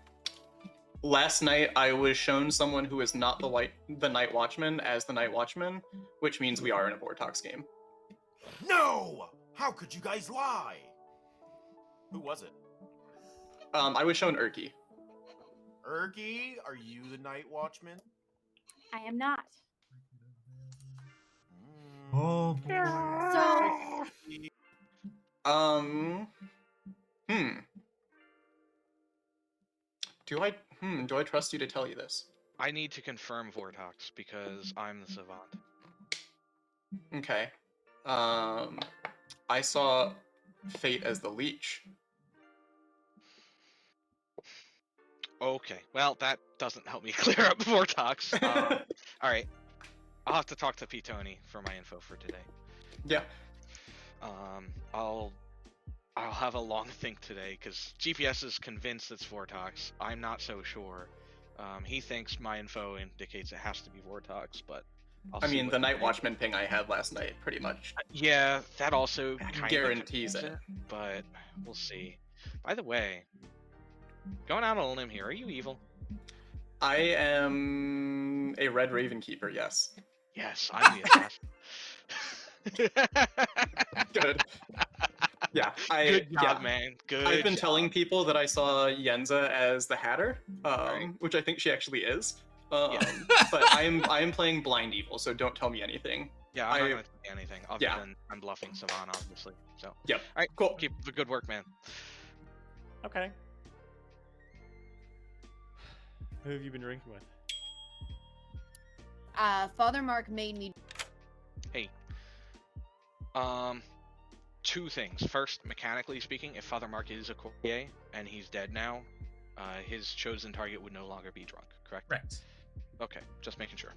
Last night I was shown someone who is not the Night Watchman as the Night Watchman, which means we are in a Vortox game. No! How could you guys lie? Who was it? I was shown Erky. Ergy, are you the Night Watchman? I am not. Oh boy. So Do I trust you to tell you this? I need to confirm Vortox because I'm the savant. Okay. I saw Fate as the leech. Okay, well, that doesn't help me clear up Vortox. All right, I'll have to talk to P-Tony for my info for today. Yeah. I'll have a long think today because GPS is convinced it's Vortox. I'm not so sure. He thinks my info indicates it has to be Vortox, but I'll I see mean, what the the Night brain- Watchman ping I had last night pretty much Yeah, that also kind guarantees of it. but we'll see. By the way, going out on a limb here, are you evil? I am a Red Raven Keeper, yes. Yes, I'm the assassin. Good. Yeah, Good job, man. Good I've been job. telling people that I saw Yenza as the Hatter, which I think she actually is. But I am playing Blind Evil, so don't tell me anything. Yeah, I'm not gonna say anything other than I'm bluffing Savan, obviously. So. Yep. All right. Cool. Keep up the good work, man. Okay. Who have you been drinking with? Father Mark made me. Hey. Two things. First, mechanically speaking, if Father Mark is a courtier and he's dead now, his chosen target would no longer be drunk, correct? Correct. Okay, just making sure.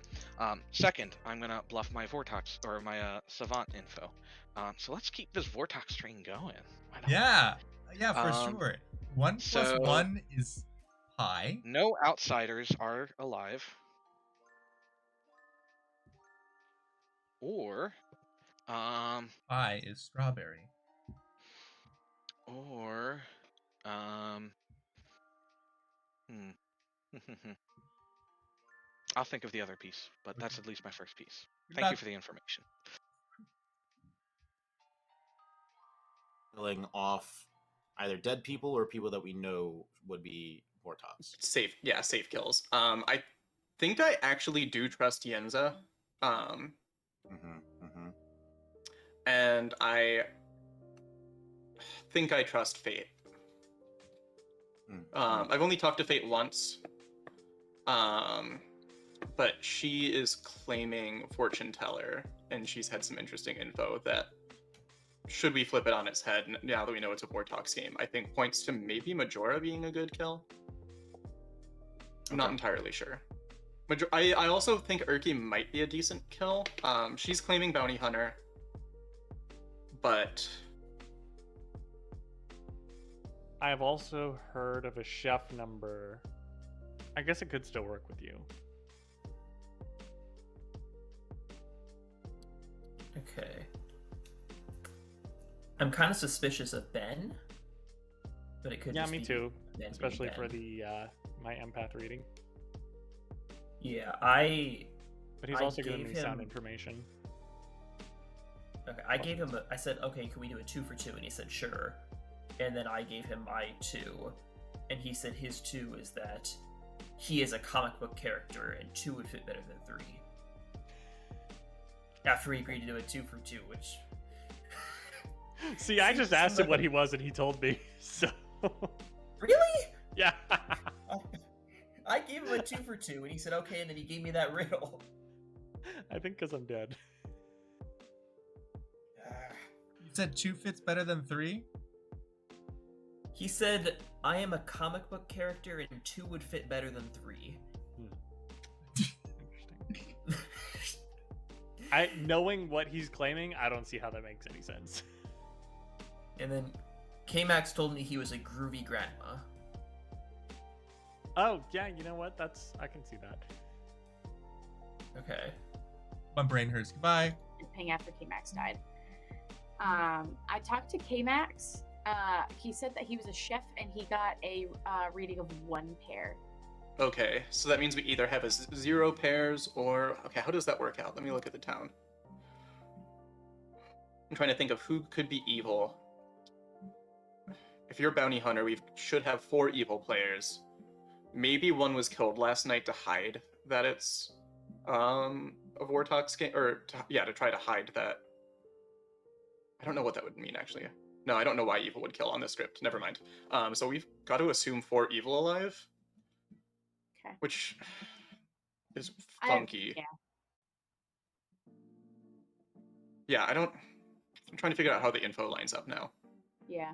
Second, I'm gonna bluff my Vortox or my Savant info. So let's keep this Vortox train going. Yeah, for sure. 1 plus 1 is pi. No outsiders are alive. Or, Pi is strawberry. Or, I'll think of the other piece, but that's at least my first piece. Thank you for the information. Killing off either dead people or people that we know would be Vortox. Safe kills. I think I actually do trust Yenza. And I think I trust Fate. I've only talked to Fate once. But she is claiming Fortune Teller, and she's had some interesting info that, should we flip it on its head, now that we know it's a Vortox game, I think points to maybe Majora being a good kill. I'm not entirely sure. I also think Urki might be a decent kill. She's claiming Bounty Hunter, but... I have also heard of a chef number. I guess it could still work with you. Okay. I'm kind of suspicious of Ben, but it could. Yeah, just me be too. Ben Especially being for Ben. the my empath reading. Yeah, But he's also giving me sound information. Okay, I gave him. I said, okay, can we do a 2 for 2? And he said, sure. And then I gave him my 2, and he said his 2 is that he is a comic book character, and 2 would fit better than 3. After he agreed to do a 2 for 2, which. See, I just asked him what he was, and he told me. So. Really? Yeah. I gave him a 2 for 2, and he said okay, and then he gave me that riddle. I think because I'm dead. You said 2 fits better than 3? He said, I am a comic book character, and 2 would fit better than 3. Knowing what he's claiming, I don't see how that makes any sense. And then K-Max told me he was a groovy grandma. Oh, yeah, you know what? I can see that. Okay. My brain hurts. Goodbye. Ping after K-Max died. I talked to K-Max. He said that he was a chef and he got a reading of 1 pair. Okay, so that means we either have 0 pairs or... Okay, how does that work out? Let me look at the town. I'm trying to think of who could be evil. If you're a bounty hunter, we should have 4 evil players. Maybe one was killed last night to hide that it's a Vortox game, or to try to hide that. I don't know what that would mean, actually. No, I don't know why evil would kill on this script. Never mind. So we've got to assume 4 evil alive. Okay. Which is funky. Yeah. Yeah, I don't. I'm trying to figure out how the info lines up now. Yeah.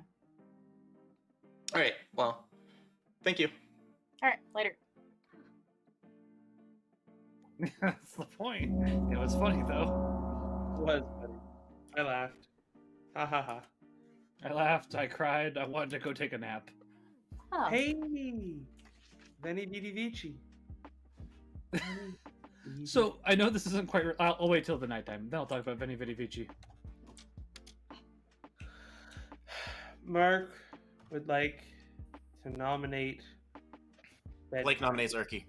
All right. Well, thank you. All right. Later. That's the point. It was funny though. It was funny. I laughed. Ha ha ha. I laughed. I cried. I wanted to go take a nap. Oh. Hey, Veni Vidi Vici. So I know this isn't quite. I'll wait till the nighttime. Then I'll talk about Veni Vidi Vici. Mark would like to nominate. Blake nominates Erky.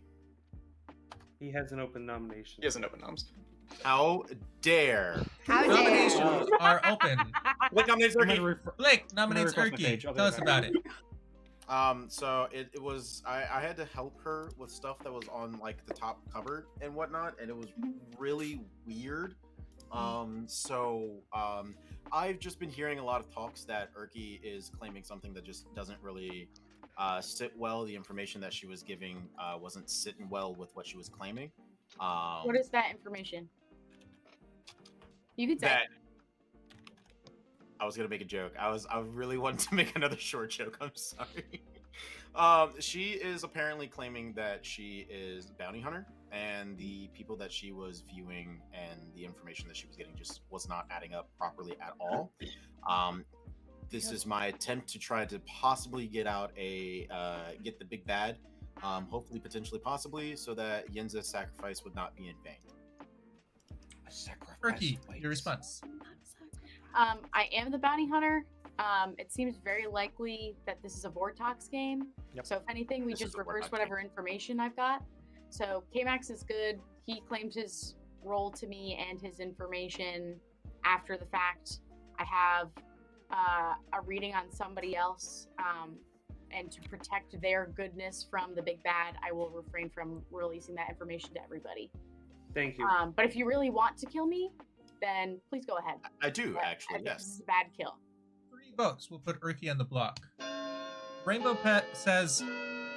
He has an open nomination. He has an open noms. How dare? How dare. Nominations are open. Blake nominates I'm gonna Erky. Blake nominates refresh my page. Erky. I'll be Tell right us back. about it. So it was I had to help her with stuff that was on like the top cupboard and whatnot, and it was really weird. I've just been hearing a lot of talks that Erky is claiming something that just doesn't really sit well. The information that she was giving wasn't sitting well with what she was claiming. What is that information? You can say. That I was gonna make a joke. I really wanted to make another short joke. I'm sorry. She is apparently claiming that she is a bounty hunter, and the people that she was viewing and the information that she was getting just was not adding up properly at all. This is my attempt to try to possibly get out get the big bad, hopefully, potentially, possibly, so that Yenza's sacrifice would not be in vain. Erky, your response. I am the bounty hunter. It seems very likely that this is a Vortox game. Yep. So if anything, we This just is a reverse Vortox whatever information I've got. So K-Max is good. He claimed his role to me and his information after the fact. I have a reading on somebody else. And to protect their goodness from the big bad, I will refrain from releasing that information to everybody. Thank you. But if you really want to kill me, then please go ahead. I do, But I actually, think yes. This is a bad kill. 3 votes. We'll put Erky on the block. Rainbow Pet says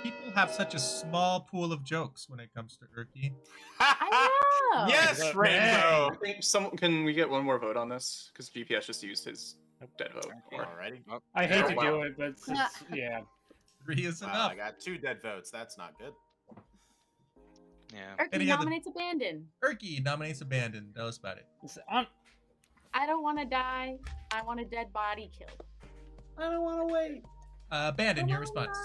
people have such a small pool of jokes when it comes to Erky. I know. Yes, Rainbow. I think can we get one more vote on this? Because GPS just used his dead vote. Alrighty. Oh, I hate to wow. do it, but yeah. 3 is wow, enough. I got 2 dead votes. That's not good. Yeah. Erky Any other- nominates abandon. Erky nominates Abandon. Tell us about it. I don't want to die. I want a dead body killed. I don't want to wait. Abandon, your response.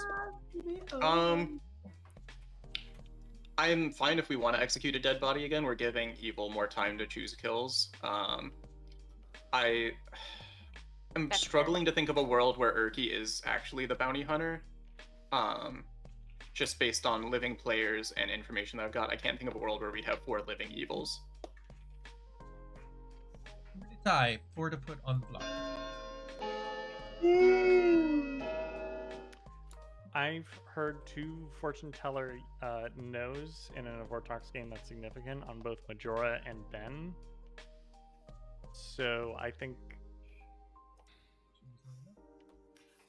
I'm fine if we want to execute a dead body again. We're giving Evil more time to choose kills. I'm That's struggling to think of a world where Erky is actually the bounty hunter. Just based on living players and information that I've got, I can't think of a world where we'd have 4 living evils. Tie, 4 to put on the block. I've heard 2 fortune teller no's in an Vortox game that's significant on both Majora and Ben. So I think.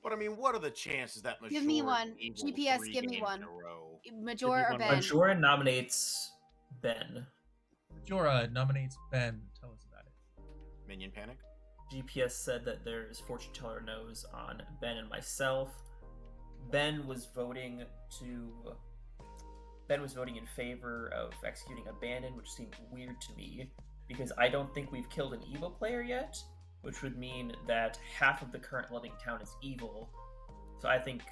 But I mean, what are the chances that Give me Majora one. Evil GPS, 3 give me games one. in a row? Major or one Ben? Majora nominates Ben. Majora nominates Ben. Tell us about it. Minion Panic? GPS said that there's fortune teller knows on Ben and myself. Ben was voting in favor of executing Abandon, which seemed weird to me because I don't think we've killed an evil player yet, which would mean that half of the current living town is evil. So I think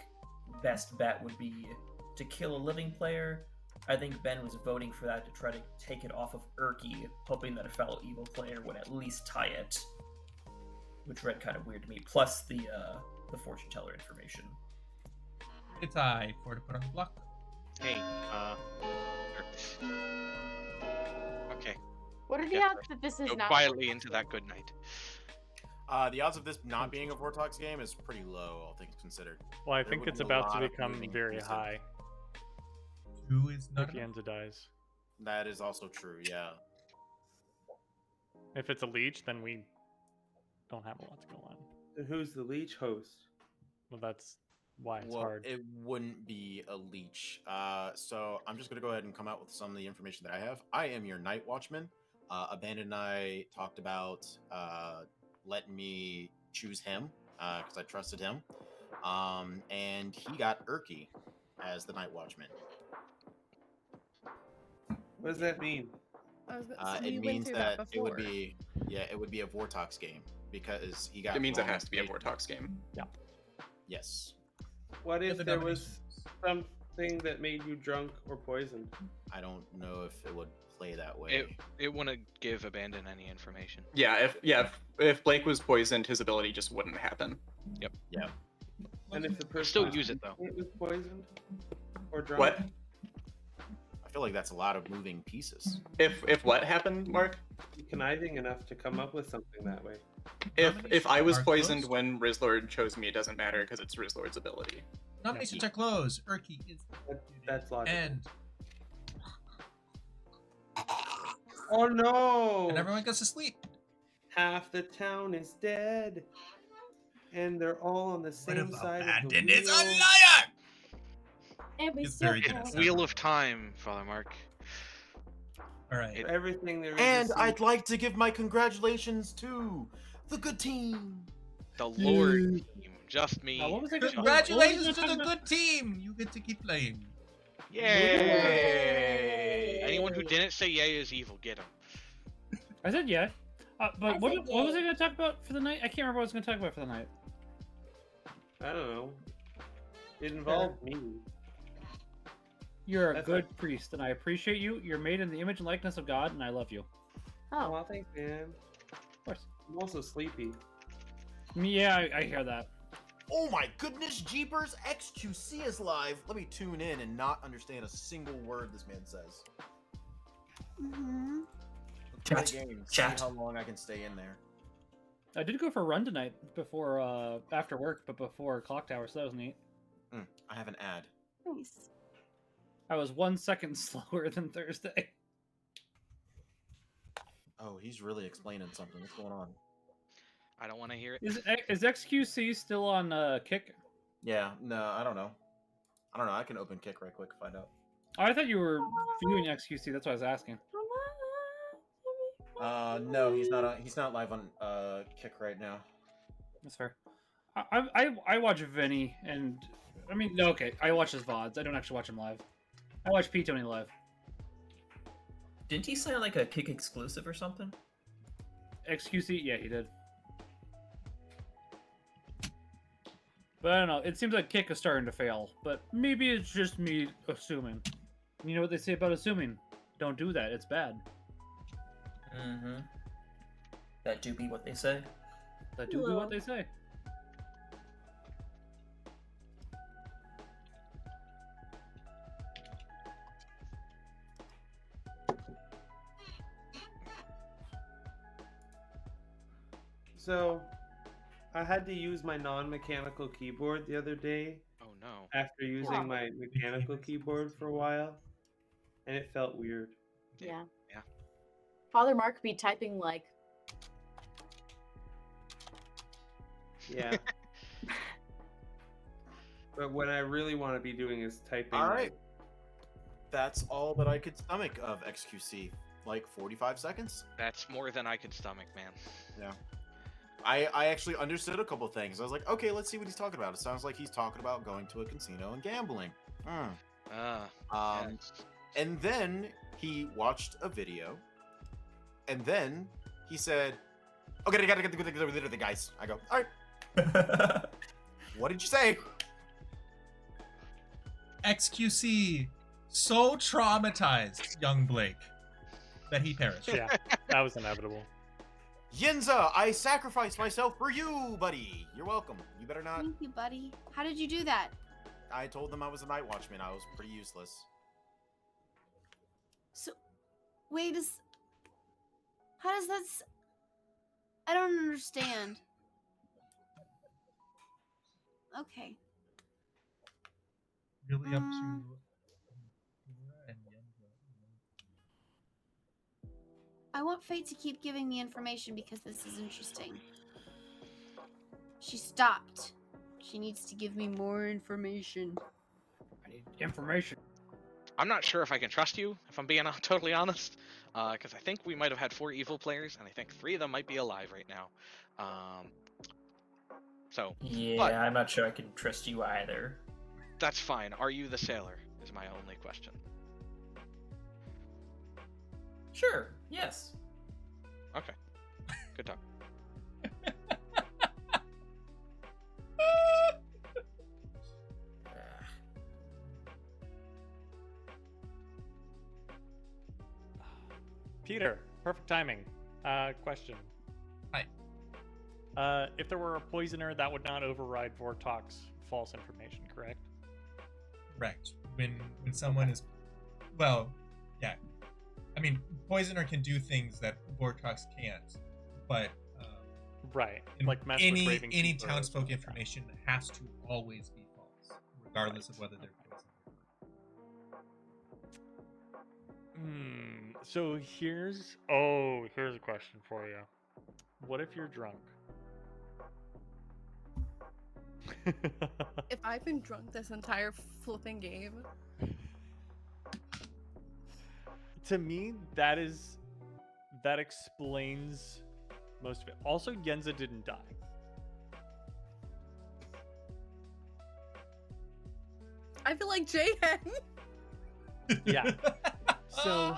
best bet would be to kill a living player. I think Ben was voting for that to try to take it off of Erky, hoping that a fellow evil player would at least tie it, which read kind of weird to me. Plus the fortune teller information. It's I, 4 to put on the block. Hey, okay. What are the Yeah, odds that this is Go not quietly into that good night. The odds of this not being a Vortox game is pretty low, all things considered. Well, I There think would it's be a about to lot of become moving very pieces. high 2 is not if enough. Yenza dies. That is also true, yeah. If it's a leech, then we don't have a lot to go on. Then who's the leech host? Well, that's why it's Well, hard. it wouldn't be a leech. So I'm just going to go ahead and come out with some of the information that I have. I am your Night Watchman. Abandon and I talked about letting me choose him because I trusted him. And he got Urki as the Night Watchman. What does that mean? It means that it would be it would be a Vortox game because he got. It means it wrong has to be a information. Vortox game. Yeah. Yes. What if the there was nominations. something that made you drunk or poisoned? I don't know if it would play that way. It wouldn't give Abandon any information. Yeah, if Blake was poisoned, his ability just wouldn't happen. Yep. Yeah. And if the person Still use it though. was poisoned or drunk? What? I feel like that's a lot of moving pieces. If what happened, Mark? Conniving enough to come up with something that way. If I was are poisoned closed. when Rizlord chose me, it doesn't matter because it's Rizlord's ability. Nominations are closed. Urki is That's logical. and Oh no! and everyone goes to sleep. Half the town is dead, and they're all on the same side of the Abandon is a wheel. liar. And we It's still very good can't- at Wheel of Time, Father Mark. All right. Everything there is. And is I'd like to give my congratulations to the good team. The Lord team. Just me. What was it? Congratulations to the good team. You get to keep playing. Yay! Anyone who didn't say yay is evil. Get him. I said yeah. But I what said was I yay. going to talk about for the night? I can't remember what I was going to talk about for the night. I don't know. It involved me. You're a That's good priest, and I appreciate you. You're made in the image and likeness of God, and I love you. Oh, Oh, thanks, man. Of course. I'm also sleepy. Yeah, I hear that. Oh my goodness, Jeepers! XQC is live. Let me tune in and not understand a single word this man says. Mm-hmm. Let's play Chat, a game. chat. See how long I can stay in there. I did go for a run tonight before after work, but before Clocktower, so that was neat. I have an ad. Nice. I was 1 second slower than Thursday. Oh, he's really explaining something. What's going on? I don't want to hear it. Is XQC still on Kick? Yeah, no, I don't know. I can open Kick right quick, find out. Oh, I thought you were viewing XQC. That's what I was asking. No, he's not. He's not live on Kick right now. That's fair. I watch Vinny, and I mean, no, okay, I watch his VODs. I don't actually watch him live. I watch P Tony live. Didn't he sign like a Kick exclusive or something? XQC, yeah, he did. But I don't know. It seems like Kick is starting to fail. But maybe it's just me assuming. You know what they say about assuming? Don't do that. It's bad. Mm-hmm. That do be what they say. That do be what they say. So, I had to use my non-mechanical keyboard the other day Oh no. after using my mechanical keyboard for a while, and it felt weird. yeah. Yeah. Father Mark be typing like, Yeah. But what I really want to be doing is typing. All right. That's all that I could stomach of XQC. Like 45 seconds. That's more than I could stomach, man. Yeah. I actually understood a couple things. I was like, okay, let's see what he's talking about. It sounds like he's talking about going to a casino and gambling. Yes. And then he watched a video, and then he said, "Okay, I gotta get the guys." I go, "All right." What did you say? XQC so traumatized young Blake that he perished. Yeah, that was inevitable. Yinza, I sacrificed myself for you, buddy. You're welcome. You better not. Thank you, buddy. How did you do that? I told them I was a night watchman. I was pretty useless. So, wait, how does that? I don't understand. Okay. Really up to. Mm. I want Fate to keep giving me information because this is interesting. She stopped. She needs to give me more information. I need information. I'm not sure if I can trust you, if I'm being totally honest, because I think we might have had 4 evil players, and I think 3 of them might be alive right now. So, but Yeah, I'm not sure I can trust you either. that's fine. Are you the sailor? Is my only question. Sure. Yes. Okay. Good talk. Peter, perfect timing. Question. Hi. If there were a poisoner, that would not override Vortok's false information, correct? Correct. When someone is, well, yeah. I mean, poisoner can do things that Vortox can't, but right, like mess with any Ravenkeeper or townsfolk something like information has to always be false, regardless of whether they're poisoned. So here's a question for you. What if you're drunk? If I've been drunk this entire flipping game, To me, that explains most of it. Also, Yenza didn't die. I feel like Jahan. Yeah. So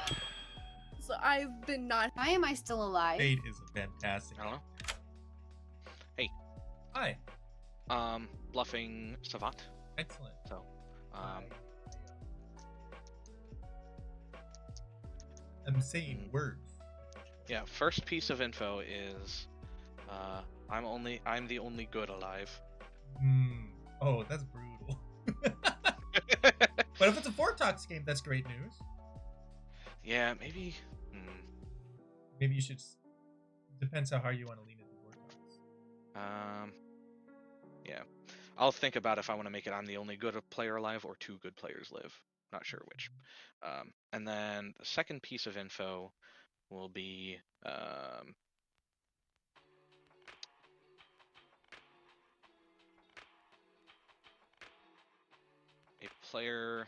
I've been not. Why am I still alive? Fate is a fantastic. I don't know. Hey. Hi. Bluffing Savant. Excellent. So, I'm saying words. yeah. First piece of info is, I'm the only good alive. Oh, that's brutal. But if it's a Vortox game, that's great news. Yeah, maybe. Maybe you should. Depends how hard you want to lean into Vortox. Yeah. I'll think about if I want to make it I'm the only good player alive or 2 good players live. Not sure which. And then the second piece of info will be a player.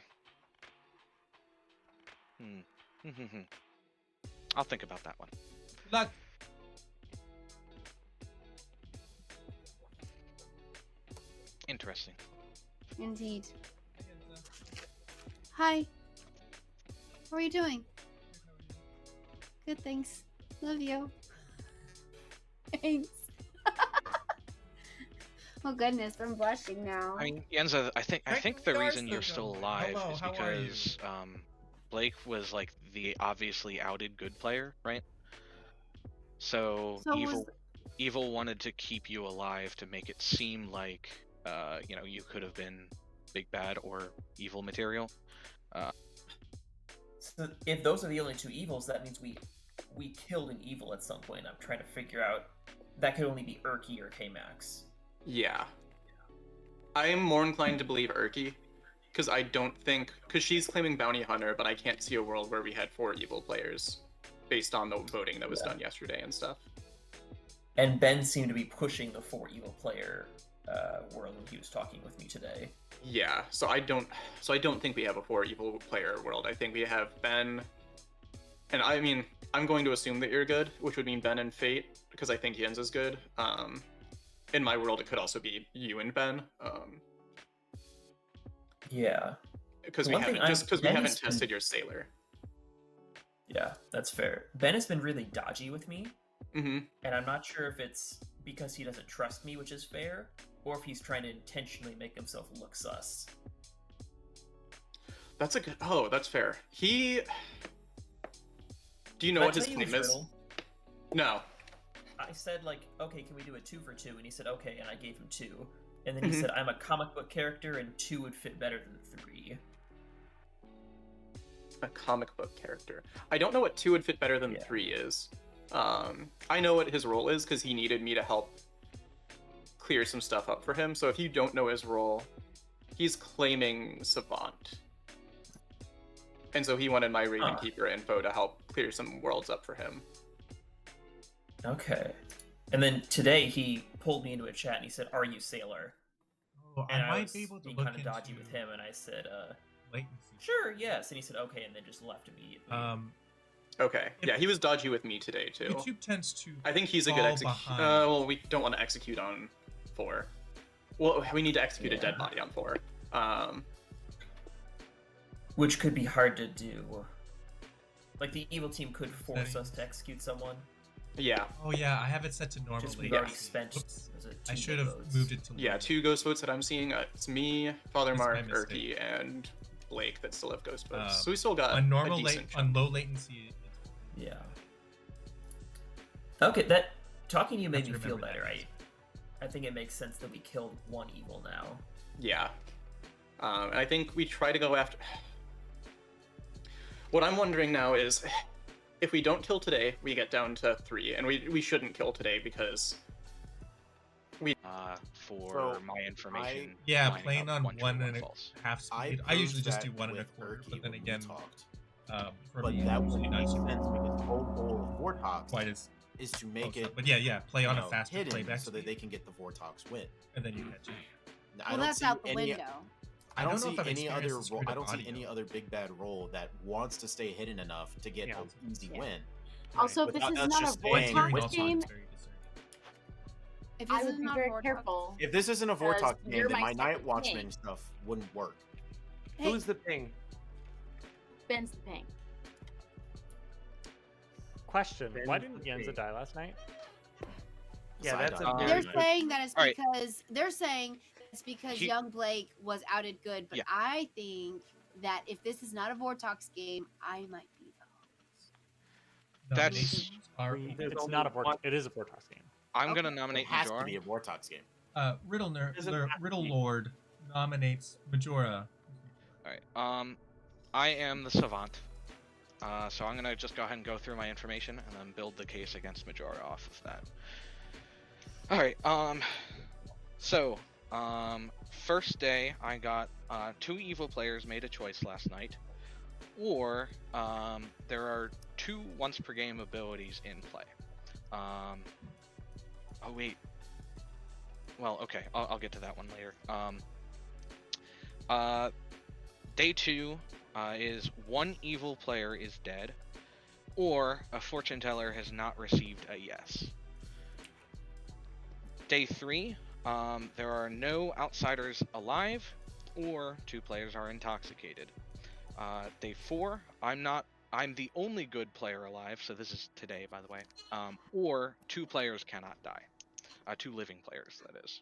I'll think about that one. Good luck. Interesting. Indeed. Hi. How are you doing? Good, thanks. Love you. Thanks. Oh goodness, I'm blushing now. I mean, Yenza, I think the reason you're still alive Hello, is how are you? because Blake was like the obviously outed good player, right? So, Evil wanted to keep you alive to make it seem like you could have been big bad or evil material. So if those are the only 2 evils, that means we killed an evil at some point. I'm trying to figure out that could only be Urki or K-Max. Yeah. I am more inclined to believe Urki, because I don't think... Because she's claiming Bounty Hunter, but I can't see a world where we had 4 evil players, based on the voting that was done yesterday and stuff. And Ben seemed to be pushing the 4 evil player world when he was talking with me today. Yeah, so I don't think we have a 4 evil player world. I think we have Ben, and I mean, I'm going to assume that you're good, which would mean Ben and Fate, because I think Yen's is good. In my world, it could also be you and Ben. Yeah. Because we haven't tested your sailor. Yeah, that's fair. Ben has been really dodgy with me, and I'm not sure if it's because he doesn't trust me, which is fair, or if he's trying to intentionally make himself look sus. That's a good... Oh, that's fair. Do you know what his claim is? No. I said, like, okay, can we do a 2 for 2? And he said, okay, and I gave him 2. And then he said, I'm a comic book character, and 2 would fit better than 3. A comic book character. I don't know what 2 would fit better than 3 is. I know what his role is, because he needed me to help clear some stuff up for him. So if you don't know his role, he's claiming Savant. And so he wanted my Ravenkeeper info to help clear some worlds up for him. Okay. And then today he pulled me into a chat and he said, "Are you Sailor?" Oh, And I might be able to being look kind of dodgy into with him, and I said, latency. Sure, yes. And he said okay, and then just left immediately. Okay. Yeah, he was dodgy with me today too. YouTube tends to. I think he's a good fall execute. behind. Well, we don't want to execute on 4. Well, we need to execute a dead Yeah. body on 4. Which could be hard to do. Like, the evil team could force us Settings. to execute someone. Yeah. Oh yeah, I have it set to normal Just we've latency. already spent. Whoops. was it I 2 should have votes? moved it to. Yeah, low. 2 ghost votes that I'm seeing. It's me, Father That's my Mark, mistake. Erky, and Blake that still have ghost votes. Uh, So we still got on normal a decent on chunk. low latency. Yeah. Okay, that talking to you made Have me to feel remember better. that. I think it makes sense that we killed 1 evil now. Yeah. And I think we try to go after... What I'm wondering now is, if we don't kill today, we get down to 3, and we shouldn't kill today because... For So, my information. Yeah, lining playing up on one true, 1 one and false. a half I speed. I usually just do proved 1 and a that quarter, Erky but then when we again, talked. for But me, that it's wouldn't not make super sense because the whole goal of Vortox quite as is to make close up. it, But yeah, play on you a know, faster hidden playback so that speed, they can get the Vortox win. and then you catch it. Now, Well, that's out the window. I don't know see if I've any other experienced the role. I screwed don't up see any audio. other big bad role that wants to stay hidden enough to get Yeah. an easy Yeah. win. Also, if this Without is us not a just But saying- hearing Vortox also game, is very discerning. If I this would is be not very Vortex- careful. If this isn't a Because Vortox you're game, then my my Night second Watchman ping. stuff wouldn't work. Hey, Who's the ping? Ben's the ping. Question: Ben Why didn't Lee. Yenza die last night? Yeah, Side that's eye. a very they're good- saying that it's All right. because they're saying it's because He- young Blake was outed good, but Yeah. I think that if this is not a Vortox game, I might be the host. That's- Nominations are There's It's only not a Vortox. one- It is a Vortox game. I'm Okay. gonna nominate It has to Majora. be a Vortox game. Doesn't have to Riddle be. Lord nominates Majora. All right. I am the savant. So I'm gonna just go ahead and go through my information and then build the case against Majora off of that. All right. First day I got 2 evil players made a choice last night, or there are 2 once per game abilities in play. Oh wait. Well, okay. I'll get to that one later. Day 2 is 1 evil player is dead, or a fortune teller has not received a yes. Day 3, there are no outsiders alive, or 2 players are intoxicated. Day 4, I'm the only good player alive, so this is today, by the way. Or 2 players cannot die. 2 living players, that is.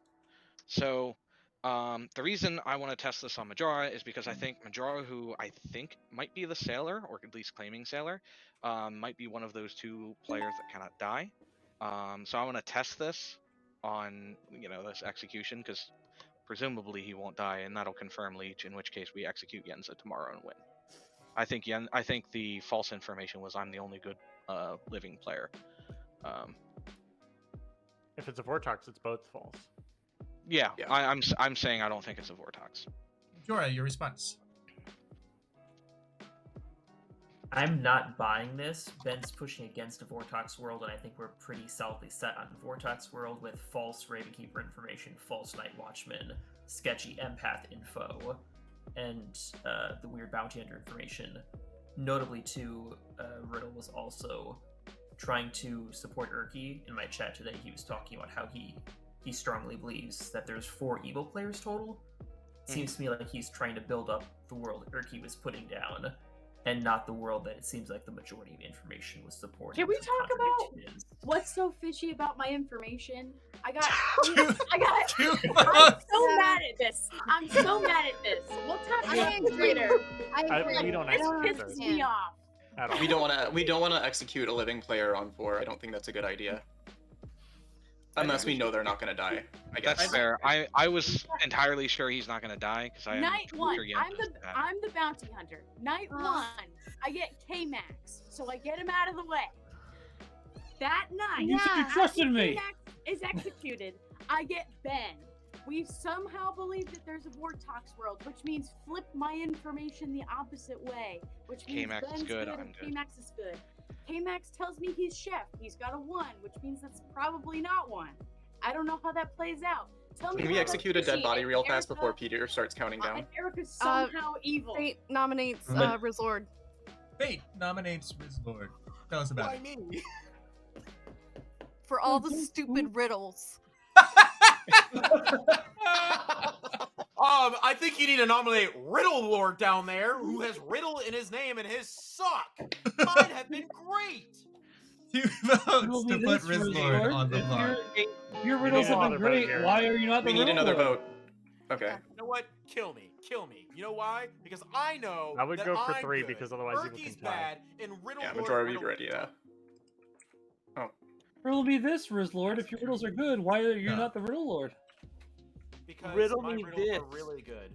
So, the reason I want to test this on Majora is because I think Majora, who I think might be the Sailor, or at least claiming Sailor, might be one of those 2 players that cannot die. So I want to test this on, this execution, because presumably he won't die, and that'll confirm Leech, in which case we execute Yenza tomorrow and win. I think the false information was I'm the only good living player. If it's a Vortox, it's both false. Yeah, Yeah. I'm saying I don't think it's a Vortox. Majora, your response. I'm not buying this. Ben's pushing against a Vortox world, and I think we're pretty solidly set on Vortox world with false Ravenkeeper information, false Night Watchman, sketchy empath info, and the weird bounty hunter information. Notably, too, Riddle was also trying to support Erky. In my chat today, he was talking about how he strongly believes that there's 4 evil players total. Seems to me like he's trying to build up the world Erky was putting down, and not the world that it seems like the majority of information was supporting. Can we to talk contradict about his. what's so fishy about my information? I'm so mad at this. I'm so mad at this. We'll talk I about this agree. later. I agree. We don't This execute pisses those me off. at all. We don't want to execute a living player on 4. I don't think that's a good idea. Unless we know they're not going to die, I guess. That's fair. I was entirely sure he's not gonna die because I am Night pretty 1, sure Yenza's bad. I'm the bounty hunter. Night 1, I get K-Max, so I get him out of the way. That night, You said you after trusted me. K-Max is executed, I get Ben. We somehow believe that there's a Vortox world, which means flip my information the opposite way, which means K-Max is Ben's good, I'm and good. K-Max is good. K-Max tells me he's chef. He's got a 1, which means that's probably not 1. I don't know how that plays out. Tell me Can we how execute a dead Erica- body real fast before Erica- Peter starts counting down? Erica's somehow evil. Fate nominates But- Rizlord. Fate nominates Rizlord. Tell us about Why it. me? For all the stupid riddles. I think you need to nominate Riddle Lord down there, who has Riddle in his name and his suck. Mine have been great. 2 votes It'll to be put this, Rizlord Rizlord. on the If block. your riddles need have another been vote great, here. why are you not We the need another ruler? vote. Okay. You know what? Kill me. Kill me. You know why? Because I know I would that go for I'm 3 good, because otherwise evil Erky's can tie. bad, and Riddle Yeah, Lord majority Riddle- ready, yeah. Riddle be this, Rizlord. If your riddles are good, why are you No. not the riddle lord? Because Riddle my me riddles are this. really good.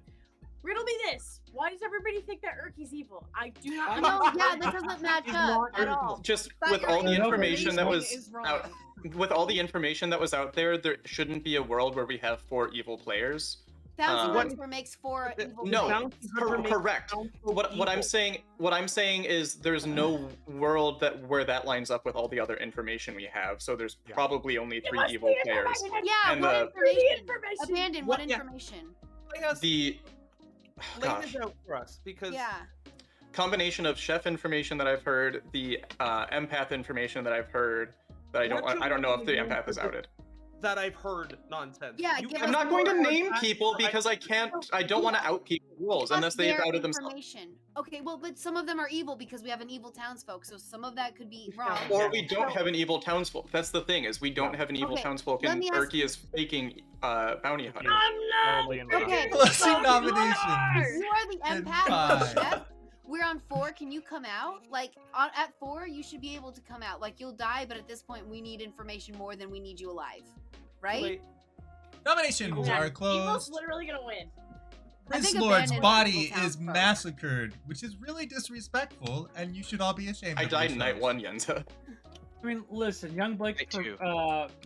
Riddle me this. Why does everybody think that Erky's evil? I do not No, understand. yeah, that doesn't match up at all. Just But with your all the information information that was is wrong. out, with all the information that was out there, there shouldn't be a world where we have 4 evil players. Bounty What- Hunter makes 4 evil No, players. Bounty Hunter makes correct. council What I'm evil. saying is there's no world where that lines up with all the other information we have. So there's probably only 3 us evil the players. information. Yeah, And what the- information? information. Abandon, what Yeah. information? Lay us- The lay gosh, this out for us, because Yeah. combination of chef information that I've heard, the empath information that I've heard, that I don't know if the empath is outed. that I've heard nonsense. Yeah, You give I'm us not going to more name facts. people because I don't want to out people's rules Give us unless they've their outed themselves. information. Okay, well, but some of them are evil because we have an evil townsfolk, so some of that could be wrong. Or we don't have an evil townsfolk. That's the thing, is we don't have an evil Okay, townsfolk, let and me ask Erky is faking bounty hunter. Totally in Okay, Closing so nominations. you are the empath, Goodbye. chef. We're on 4. Can you come out? Like at 4, you should be able to come out. Like you'll die, but at this point, we need information more than we need you alive, right? Wait, Nominations are Evil's closed. literally gonna win. I think Rizlord's abandon body evil is townsfolk. massacred, which is really disrespectful, and you should all be ashamed. I of died in night yourselves. 1, Yenza. I mean, listen, young Blake. Night 2.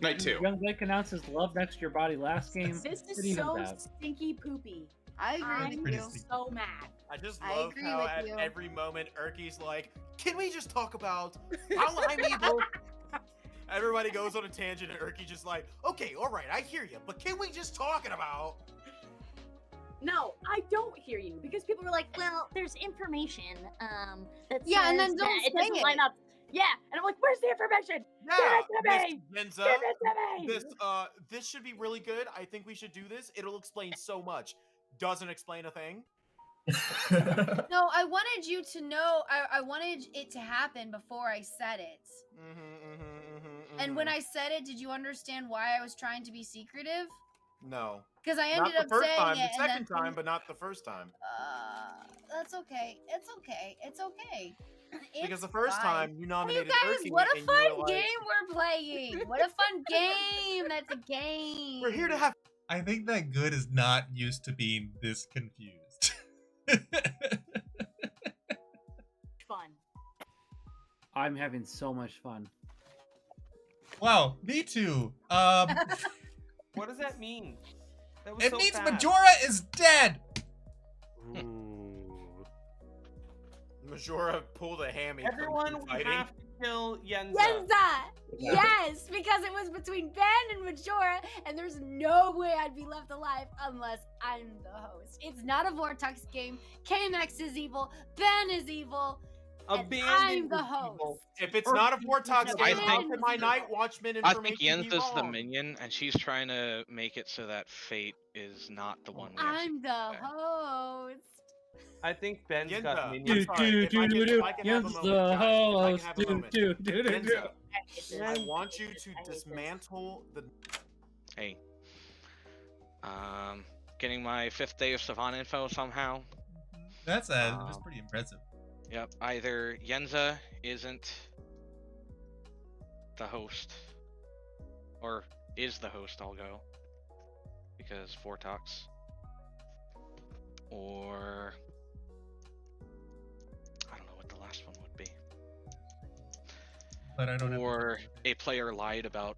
Night 2. Young Blake announces love next to your body last game. This What do is you know so about? stinky poopy. I agree I'm with you. Pretty so mad. I just I love agree how with at you. every moment Erky's like, "Can we just talk about how I'm evil?" Everybody goes on a tangent, and Erky just like, "Okay, all right, I hear you, but can we just talk about?" No, I don't hear you because people are like, "Well, there's information that Yeah, and then says don't that it say doesn't it. line up." Yeah, and I'm like, "Where's the information? Yeah, Give it to me! Miss Give Yenza, it to me!" this should be really good. I think we should do this. It'll explain so much. Doesn't explain a thing. No, I wanted you to know. I wanted it to happen before I said it. And when I said it, did you understand why I was trying to be secretive? No, Because I not ended the up first saying time. it, The and second then time, but not the first time. that's okay. It's okay. It's okay. Because It's the first fine. time you Hey, nominated you guys, Erky, what a and you fun were like, game we're playing! What a fun game! That's a game. "We're here to have." I think that Good is not used to being this confused. Fun. I'm having so much fun. Wow, me too. what does that mean? That was It so means fast. Majora is dead. Ooh. Majora pulled a hammy. Everyone from would fighting. have to kill Yenza. Yenza! Yes, because it was between Ben and Majora, and there's no way I'd be left alive unless I'm the host. It's not a Vortex game. KMX is evil. Ben is evil. And Abandon I'm the is host. evil. If it's not a Vortex I game, how think- can my Night Watchman I information think be Yenza's the wrong? minion, and she's trying to make it so that Fate is not the one. We actually I'm the host. I think Ben's Yenza, got I'm minions. sorry, if I can- if I can have a Yes, moment, the guys, if I can host. have a moment. Do. Yenza, I want you to dismantle the. Hey. Getting my 5th day of Savant info somehow. That's pretty impressive. Yep, either Yenza isn't the host, or is the host, I'll go. Because Vortox. Or... I don't know what the last one would be. But I don't have. Or a player lied about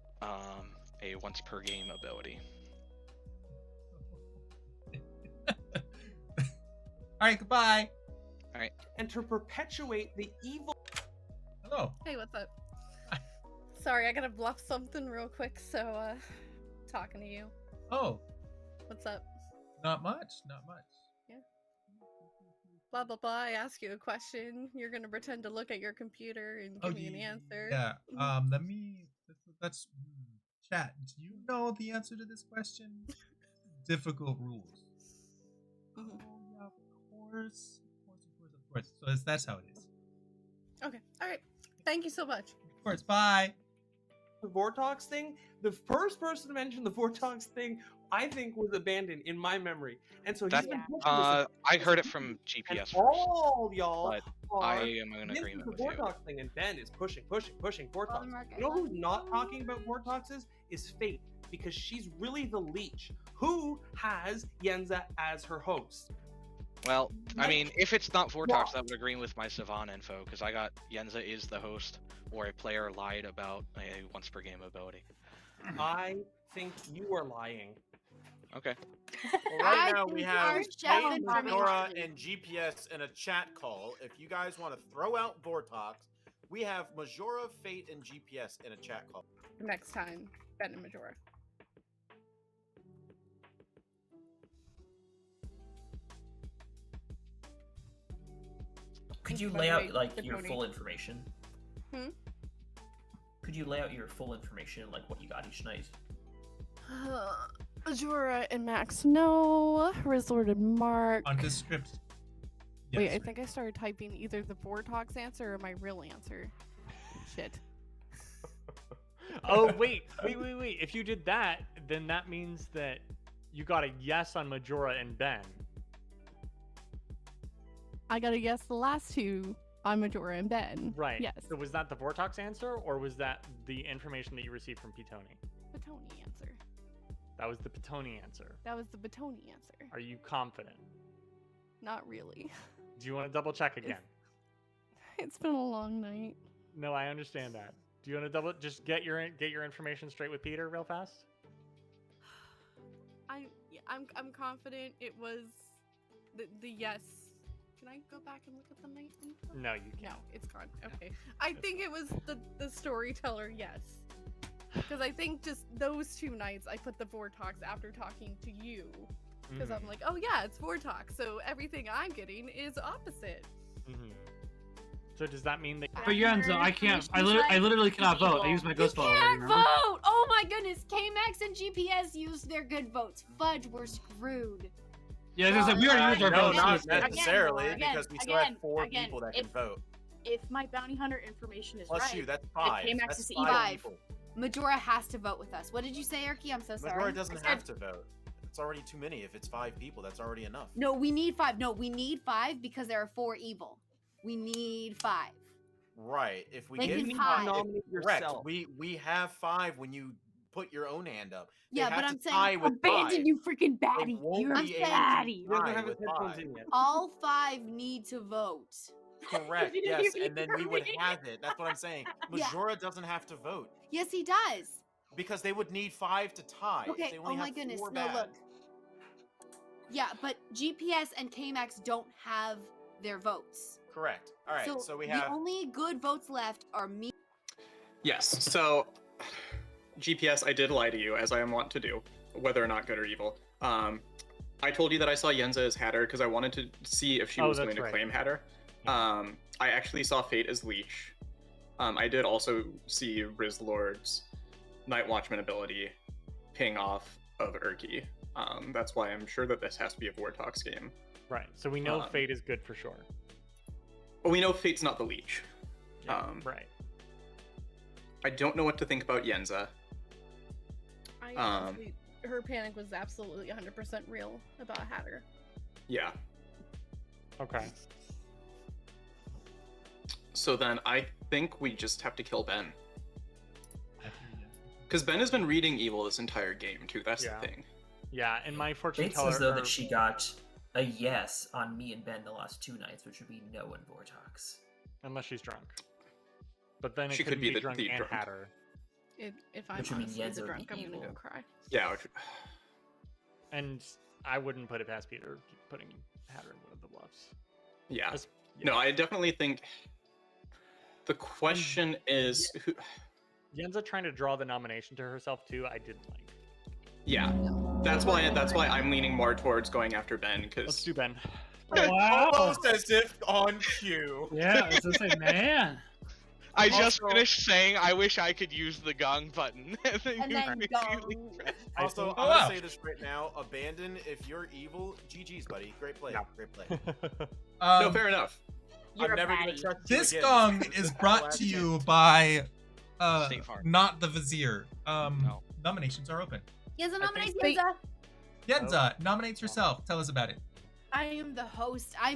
a once per game ability. All right, goodbye. And to perpetuate the evil. Hello. Hey, what's up? Sorry, I gotta bluff something real quick, so, talking to you. Oh, What's up? Not much. Not much. Blah blah blah. I ask you a question. You're gonna pretend to look at your computer and give me an answer. Yeah. Let me. That's chat. Do you know the answer to this question? Difficult rules. Mhm. Oh yeah, of course. Of course. So that's how it is. Okay. All right. Thank you so much. Of course. Bye. The Vortox thing, the first person to mention the Vortox thing, I think, was abandoned in my memory. And so he's That, been pushing this. I heard it from GPS And first. all y'all but are. I am in This is agreement the with you. Vortox thing, and Ben is pushing Vortox. Mark, You know who's not talking about Vortoxes is Fate, because she's really the leech who has Yenza as her host. Well, I mean, if it's not Vortox, that would agree with my Savan info, because I got Yenza is the host, or a player lied about a once per game ability. I think you are lying. Okay. Well, right I now we think have our chef Fate, information- Nora, and GPS in a chat call. If you guys want to throw out Vortox, we have Majora, Fate, and GPS in a chat call. Next time, Ben and Majora. Could you By lay the out way, like the your pony. full information? Hmm? Could you lay out your full information, like what you got each night? Majora and Max, no. Resort and Mark. On this script. Wait, Yes, I think I started typing either the Vortox answer or my real answer. Shit. Oh wait. If you did that, then that means that you got a yes on Majora and Ben. I gotta guess the last two on Majora and Ben. Right. Yes. So was that the Vortox answer, or was that the information that you received from Pitoni? Batoni answer. That was the Pitoni answer. That was the Batoni answer. Are you confident? Not really. Do you want to double check again? It's been a long night. No, I understand that. Do you want to just get your information straight with Peter real fast? I'm confident it was the yes. Can I go back and look at the night info? No, you can't. No, it's gone. Okay. I think it was the storyteller, yes. Because I think just those two nights I put the Vortox after talking to you. Because I'm like, oh yeah, it's Vortox, so everything I'm getting is opposite. So does that mean that? But Yenza, I can't. I literally cannot vote. I use my ghost vote. You already, can't remember? vote! Oh my goodness, K-Max and GPS used their good votes. Fudge, we're screwed. Yeah, it's just like we already used our No, votes. not so it's- necessarily, Again, because we still have again, four again, people that if- can vote. If my bounty hunter information is Plus right, you, that's if five. K-Max That's is five evil, people. Majora has to vote with us. What did you say, Erky? I'm so sorry. Majora doesn't I said- have to vote. It's already too many. If it's 5 people, that's already enough. No, we need 5. No, we need 5 because there are 4 evil. We need 5. Right. If we Like, get it's five, high. Nominate correct. yourself. We have 5 when you put your own hand up. They Yeah, have but to I'm tie saying with abandon 5. you freaking They baddie. won't You're a be able to baddie. He doesn't tie have his with headphones 5. in yet. All 5 need to vote. Correct. Did Yes, you and then we hear would me? have it. That's what I'm saying. Yeah. Majora doesn't have to vote Yes, he does. because they would need 5 to tie. Okay. They Oh only my have goodness. 4 No, bad. look. Yeah, but GPS and K-Max don't have their votes. Correct. All right. So we the have. only good votes left are me. Yes, so GPS, I did lie to you, as I am wont to do, whether or not good or evil. I told you that I saw Yenza as Hatter because I wanted to see if she Oh, was that's going to right. claim Hatter. I actually saw Fate as Leash. I did also see Rizlord's Night Watchman ability ping off of Urki. That's why I'm sure that this has to be a Vortox game. Right. So we know Um, Fate is good for sure. But we know Fate's not the Leech. Yeah, right. I don't know what to think about Yenza. Her panic was absolutely 100% real about Hatter. Yeah. Okay. So then I think we just have to kill Ben. Because Ben has been reading evil this entire game too. That's Yeah. the thing. Yeah, and my fortune Fate teller. says though that she got a yes on me and Ben the last 2 nights, which would be no in Vortox. Unless she's drunk. But then it She could could be be the drunk drunk. and Hatter. If I'm Which would mean honestly Yenza the would drunk, be I'm gonna go evil. cry. Yeah. And I wouldn't put it past Peter putting Hatter in one of the bluffs. Yeah. As- No, I definitely think the question is who. Yenza trying to draw the nomination to herself too, I didn't like. Yeah, that's why I'm leaning more towards going after Ben Let's because do Ben. Wow. Almost as if on cue. Yeah, I was gonna say, man. I just Also- finished saying I wish I could use the gong button. And then And you then immediately gong. press- Also, Oh, I'm wow. gonna say this right now: abandon if you're evil. GG's, buddy. Great play. Yeah. Great play. no, Um, fair enough. You're I'm a never gonna baddie. trust you this again. gong This is the brought last to you chance. by State Farm. not the Vizier. No. Nominations are open. Yenza I nominates think- Yenza. Yenza nominates herself. Tell us about it. I am the host. I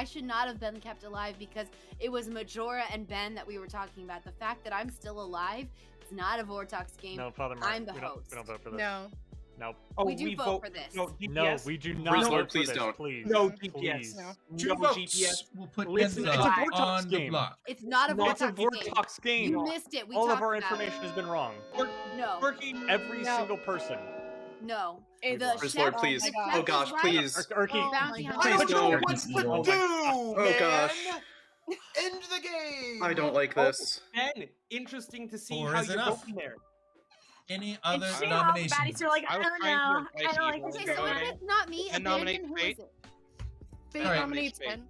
should not have been kept alive because it was Majora and Ben that we were talking about. The fact that I'm still alive, it's not a Vortox game. No, Father Mark. I'm the we host. don't vote for this. No. Nope. Oh, We do vote for this. No, No, GPS? we do Please, not Lord, vote for please this. don't. Please. No Please. GPS. No. Two No votes GPS. will put Listen, Yenza it's a Vortox on the game. block. It's not a It's a Vortox game. Vortox game. You missed it. We All of talked our about information has been wrong. No, Quirky. Every No. single person. no. It's The First chef, Lord, Oh please. the my chef Oh is gosh, right. please. Urki. Oh Bounty my hunter. I Please don't know don't. what to Oh do, Oh man. gosh. End the game. I don't like this. Ben, interesting to see Four how is you're enough. voting there. Any other shit, all the nominations? baddies are like, I was trying to advise I evil Okay, and so voting. if it's not me, And abandon, nominate who Fate. is it? Fate Alright. nominates Fate. Ben.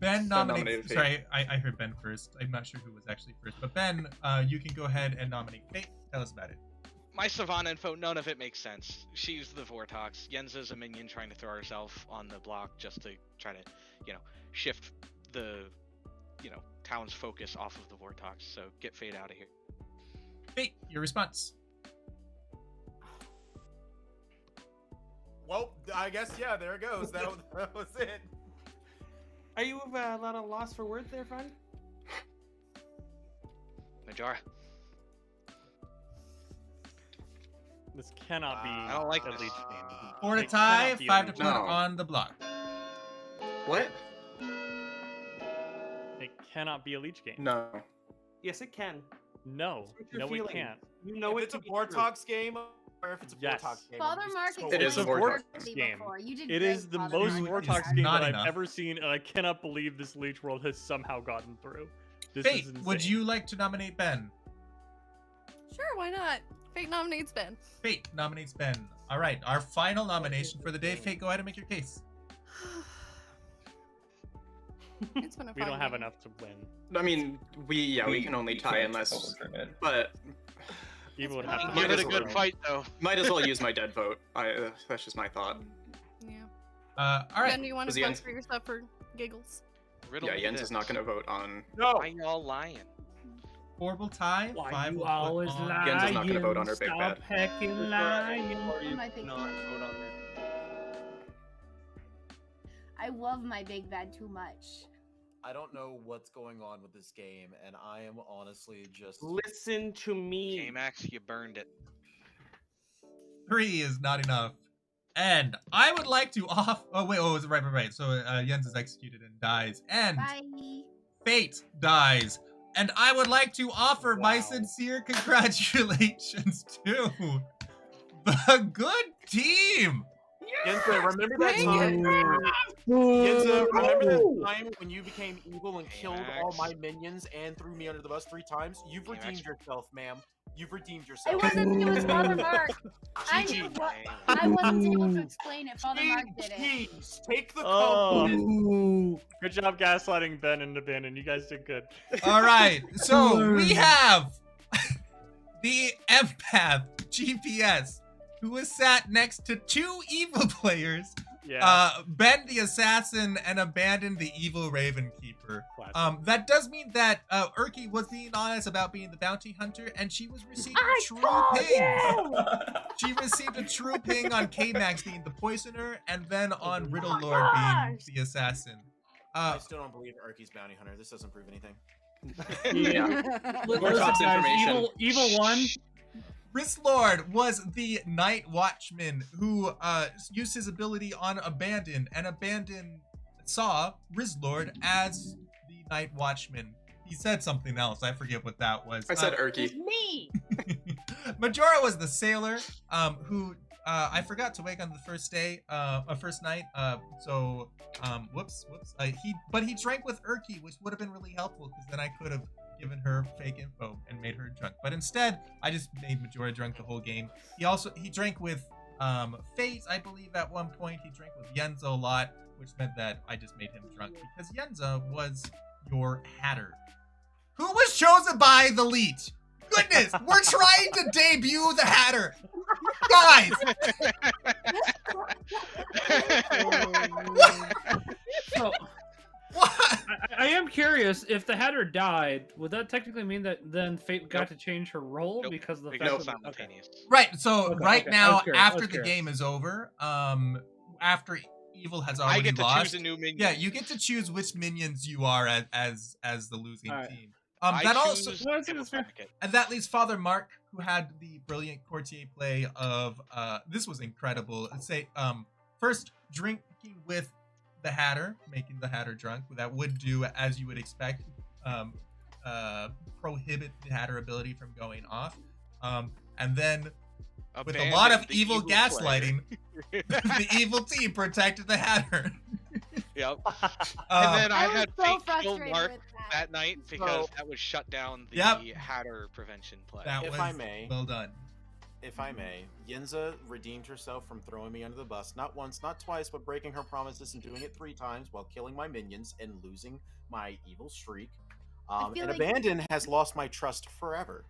Ben nominates. nominated Fate. Sorry, I heard Ben first. I'm not sure who was actually first, but Ben, you can go ahead and nominate Fate. Tell us about it. My Savannah info, none of it makes sense. She's the Vortox. Yenza's a minion trying to throw herself on the block just to try to, shift the, town's focus off of the Vortox. So get Fate out of here. Fate, your response. Well, I guess yeah. There it goes. That was it. Are you a lot of loss for words there, friend? Majora. This cannot be I don't like a this. leech game. 4 to It tie, cannot be a 5 to leech put No. on the block. What? It cannot be a leech game. No. Yes, it can. No, What you're no, feeling. it can't. You know if it it's a to be true. Vortox game, or if it's a Yes. Vortox game. Father I'm Mark just so It is a Vortox perfectly game. before. You did It great, is the Father most Mark. Vortox Vortox game not that enough. I've ever seen, and I cannot believe this leech world has somehow gotten through. This Fate, is insane. would you like to nominate Ben? Sure, why not? Fate nominates Ben. Fate nominates Ben. All right, our final nomination for the day. Fate, go ahead and make your case. It's been a We fun don't have game. enough to win. I mean, we can only tie can't unless. overturn it. But Even would fine. have to Might Give it as a well. good fight, though. might as well use my dead vote. That's just my thought. Yeah. All right. Ben, do you want Was to he vote on- for yourself for giggles? Riddle Yeah, me Jens this. is not going to vote on. No. Why y'all lying? Horrible tie. Why 5 you will put always on- lie? Jens is not gonna vote on her big Stop bad. hecking lying. Or you My big not bad. vote on it. I love my big bad too much. I don't know what's going on with this game, and I am honestly just. Listen to me. K-Max, you burned it. 3 is not enough. And I would like to off. Oh wait, right. So Jens is executed and dies, and Bye. Fate dies. And I would like to offer my Wow. sincere congratulations to the good team. Yenza, remember that Dang time? it. Yenza, remember that time when you became evil and killed all Max. my minions and threw me under the bus 3 times? You've Hey, Max. redeemed yourself, ma'am. You've redeemed It yourself. wasn't me, it was Father Mark. I GG. knew what I wasn't able to explain it. Father Mark did it. Jeez, take the Oh. compliment. Good job gaslighting Ben and Abandon. You guys did good. All right, so we have the empath GPS, who was sat next to 2 evil players, Yeah. Ben the assassin and Abandon the evil Raven Keeper. Classic. That does mean that Urki was being honest about being the bounty hunter, and she was receiving I true told pings. She received a true ping on K-Max being the poisoner, and then on Riddle Lord being the assassin. I still don't believe Urki's bounty hunter. This doesn't prove anything. Yeah. More Listen, Tops guys, information. evil one. Risk Lord was the Night Watchman who used his ability on Abandon, and Abandon saw Rizlord as the Night Watchman. He said something else. I forget what that was. I said Urki. Me. Majora was the sailor who I forgot to wake on the first day, first night. Whoops. He drank with Urki, which would have been really helpful because then I could have given her fake info and made her drunk. But instead, I just made Majora drunk the whole game. He drank with Fate, I believe, at one point. He drank with Yenza a lot, which meant that I just made him drunk because Yenza was your Hatter, who was chosen by the Leech. Goodness, we're trying to debut the Hatter, guys. So, I am curious, if the Hatter died, would that technically mean that then Fate got to change her role because of the fact that simultaneous. Right. So Okay. now, I was after the curious. game is over, after Evil has already I get to lost, choose a new minion. yeah, you get to choose which minions you are as the losing All right. team. I That choose also Evil Syndicate. and that leaves Father Mark, who had the brilliant courtier play of this was incredible. Let's say first drinking with the Hatter, making the Hatter drunk. That would do as you would expect, prohibit the Hatter ability from going off. And then with a lot of evil gaslighting, the evil team protected the Hatter. Yep. And then I had so Fate kill frustrated Mark with that night because that would shut down the Hatter prevention play. If I may, well done. If I may, Yenza redeemed herself from throwing me under the bus, not once, not twice, but breaking her promises and doing it 3 times while killing my minions and losing my evil streak. And like- Abandon has lost my trust forever.